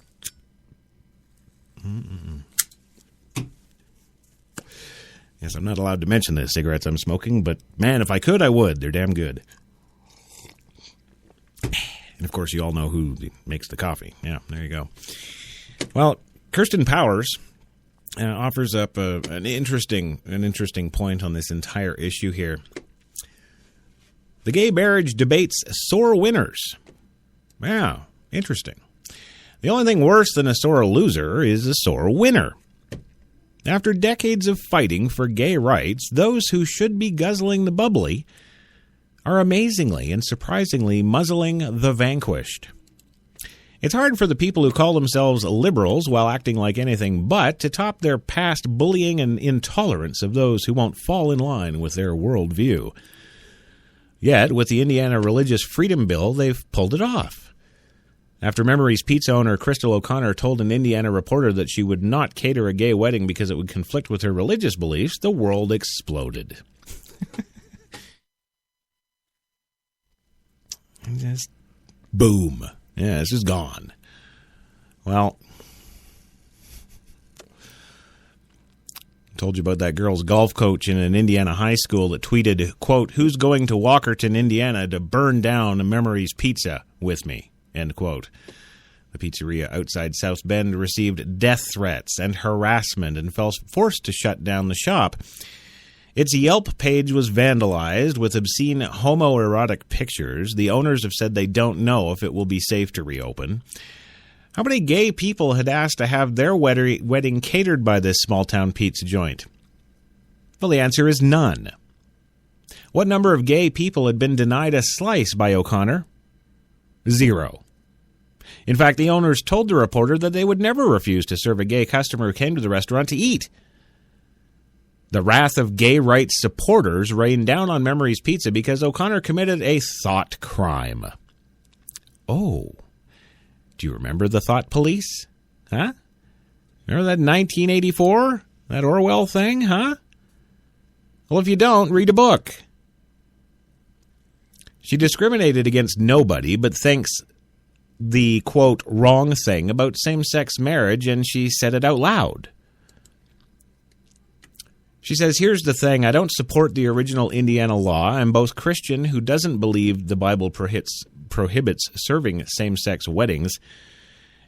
Yes, I'm not allowed to mention the cigarettes I'm smoking, but man, if I could, I would. They're damn good. And of course, you all know who makes the coffee. Yeah, there you go. Well, Kirsten Powers offers up an interesting point on this entire issue here. The gay marriage debates sore winners. Yeah, interesting. The only thing worse than a sore loser is a sore winner. After decades of fighting for gay rights, those who should be guzzling the bubbly are amazingly and surprisingly muzzling the vanquished. It's hard for the people who call themselves liberals while acting like anything but to top their past bullying and intolerance of those who won't fall in line with their worldview. Yet, with the Indiana Religious Freedom Bill, they've pulled it off. After Memory's Pizza owner Crystal O'Connor told an Indiana reporter that she would not cater a gay wedding because it would conflict with her religious beliefs, the world exploded. Just boom. Yeah, this is gone. Well, I told you about that girl's golf coach in an Indiana high school that tweeted, quote, "Who's going to Walkerton, Indiana to burn down Memory's Pizza with me?" End quote. The pizzeria outside South Bend received death threats and harassment and felt forced to shut down the shop. Its Yelp page was vandalized with obscene homoerotic pictures. The owners have said they don't know if it will be safe to reopen. How many gay people had asked to have their wedding catered by this small-town pizza joint? Well, the answer is none. What number of gay people had been denied a slice by O'Connor? 0. In fact, the owners told the reporter that they would never refuse to serve a gay customer who came to the restaurant to eat. The wrath of gay rights supporters rained down on Memory's Pizza because O'Connor committed a thought crime. Oh, do you remember the thought police? Huh? Remember that 1984? That Orwell thing, huh? Well, if you don't, read a book. She discriminated against nobody, but thinks the, quote, wrong thing about same-sex marriage, and she said it out loud. She says, here's the thing, I don't support the original Indiana law. I'm both Christian, who doesn't believe the Bible prohibits serving same-sex weddings,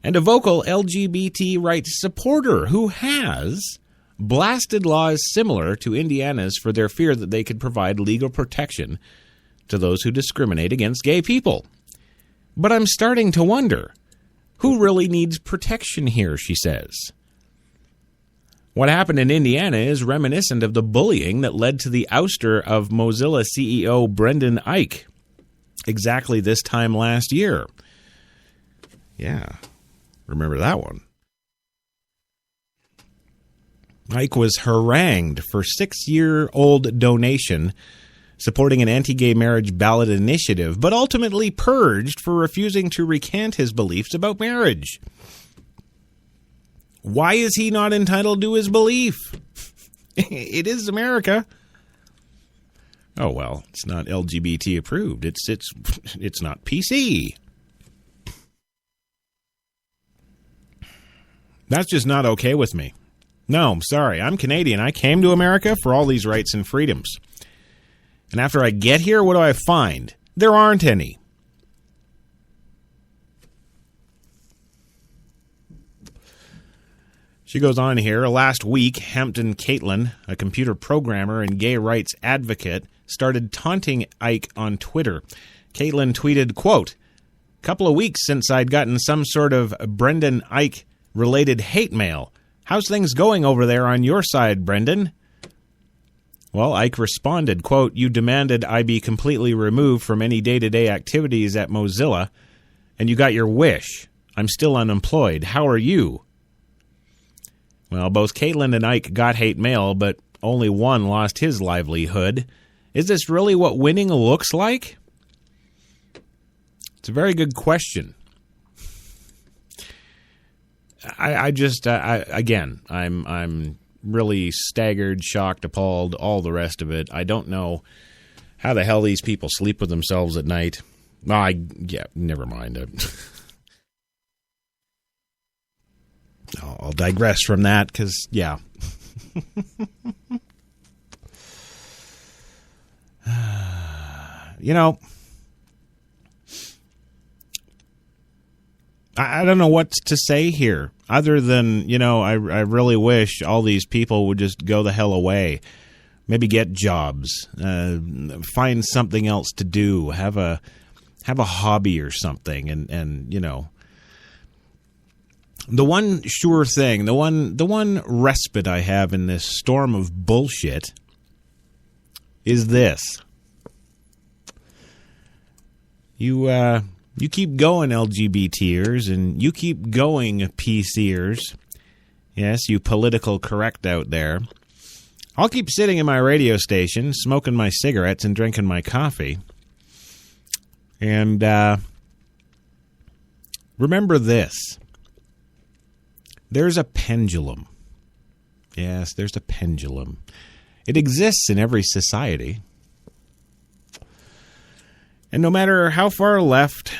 and a vocal LGBT rights supporter who has blasted laws similar to Indiana's for their fear that they could provide legal protection to those who discriminate against gay people. But I'm starting to wonder, who really needs protection here, she says. What happened in Indiana is reminiscent of the bullying that led to the ouster of Mozilla CEO Brendan Eich exactly this time last year. Yeah, remember that one. Eich was harangued for 6-year-old donation supporting an anti-gay marriage ballot initiative, but ultimately purged for refusing to recant his beliefs about marriage. Why is he not entitled to his belief? It is America. Oh, well, it's not LGBT approved. It's not PC. That's just not okay with me. No, I'm sorry. I'm Canadian. I came to America for all these rights and freedoms. And after I get here, what do I find? There aren't any. She goes on here. Last week, Hampton Caitlin, a computer programmer and gay rights advocate, started taunting Eich on Twitter. Caitlin tweeted, quote, "Couple of weeks since I'd gotten some sort of Brendan Eich-related hate mail. How's things going over there on your side, Brendan? Well, Ike responded, quote, you demanded I be completely removed from any day-to-day activities at Mozilla, and you got your wish. I'm still unemployed. How are you? Well, both Caitlin and Ike got hate mail, but only one lost his livelihood. Is this really what winning looks like? It's a very good question. I'm really staggered, shocked, appalled, all the rest of it. I don't know how the hell these people sleep with themselves at night. Never mind. I'll digress from that because, yeah. You know, I don't know what to say here other than, you know, I really wish all these people would just go the hell away. Maybe get jobs, find something else to do, have a hobby or something. And you know, the one sure thing, the one respite I have in this storm of bullshit is this. You keep going, LGBTers, and you keep going, PCers. Yes, you political correct out there. I'll keep sitting in my radio station, smoking my cigarettes and drinking my coffee. And remember this. There's a pendulum. Yes, there's a pendulum. It exists in every society. And no matter how far left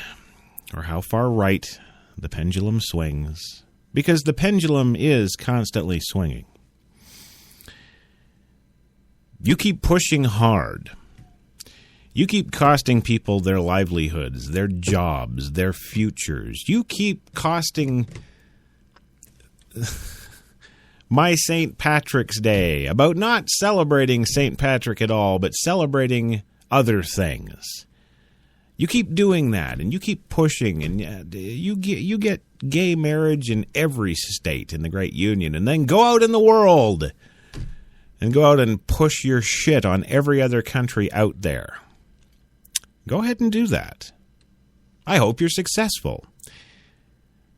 or how far right the pendulum swings, because the pendulum is constantly swinging, you keep pushing hard. You keep costing people their livelihoods, their jobs, their futures. You keep costing my St. Patrick's Day, about not celebrating St. Patrick at all, but celebrating other things. You keep doing that, and you keep pushing, and you get gay marriage in every state in the Great Union, and then go out in the world and go out and push your shit on every other country out there. Go ahead and do that. I hope you're successful.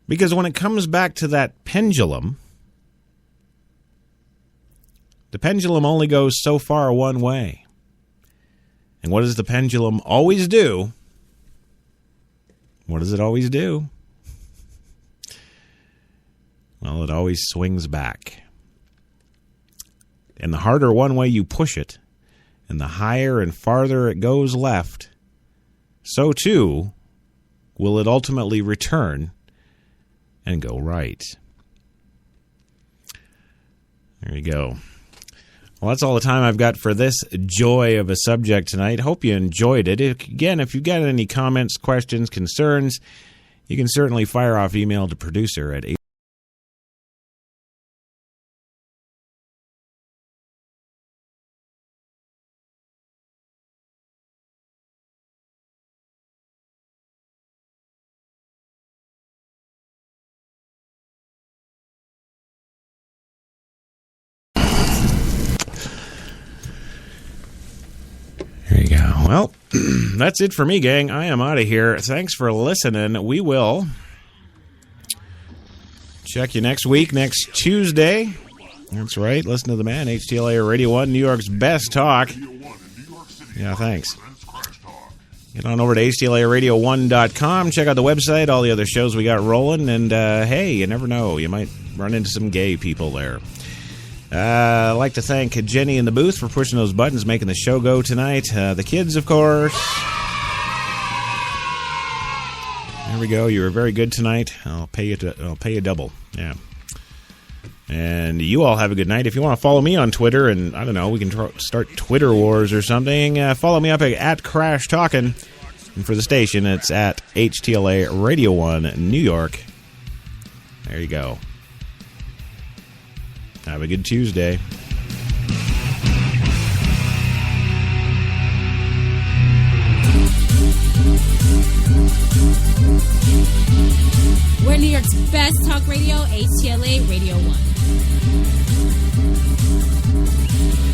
Because when it comes back to that pendulum, the pendulum only goes so far one way. And what does the pendulum always do? What does it always do? Well, it always swings back. And the harder one way you push it, and the higher and farther it goes left, so too will it ultimately return and go right. There you go. Well, that's all the time I've got for this joy of a subject tonight. Hope you enjoyed it. Again, if you've got any comments, questions, concerns, you can certainly fire off email to producer at 8. There you go. Well, that's it for me, gang. I am out of here. Thanks for listening. We will check you next week, next Tuesday. That's right. Listen to the man, HTLA Radio 1, New York's best talk. Yeah, thanks. Get on over to HTLARadio1.com. Check out the website, all the other shows we got rolling. And, hey, you never know. You might run into some gay people there. I'd like to thank Jenny in the booth for pushing those buttons, making the show go tonight. The kids, of course. There we go. You were very good tonight. I'll pay you double. Yeah. And you all have a good night. If you want to follow me on Twitter, and I don't know, we can start Twitter wars or something. Follow me up at CRASHTalkin'. And for the station, it's at HTLA Radio 1 New York. There you go. Have a good Tuesday. We're New York York's best talk radio, HTLA Radio 1.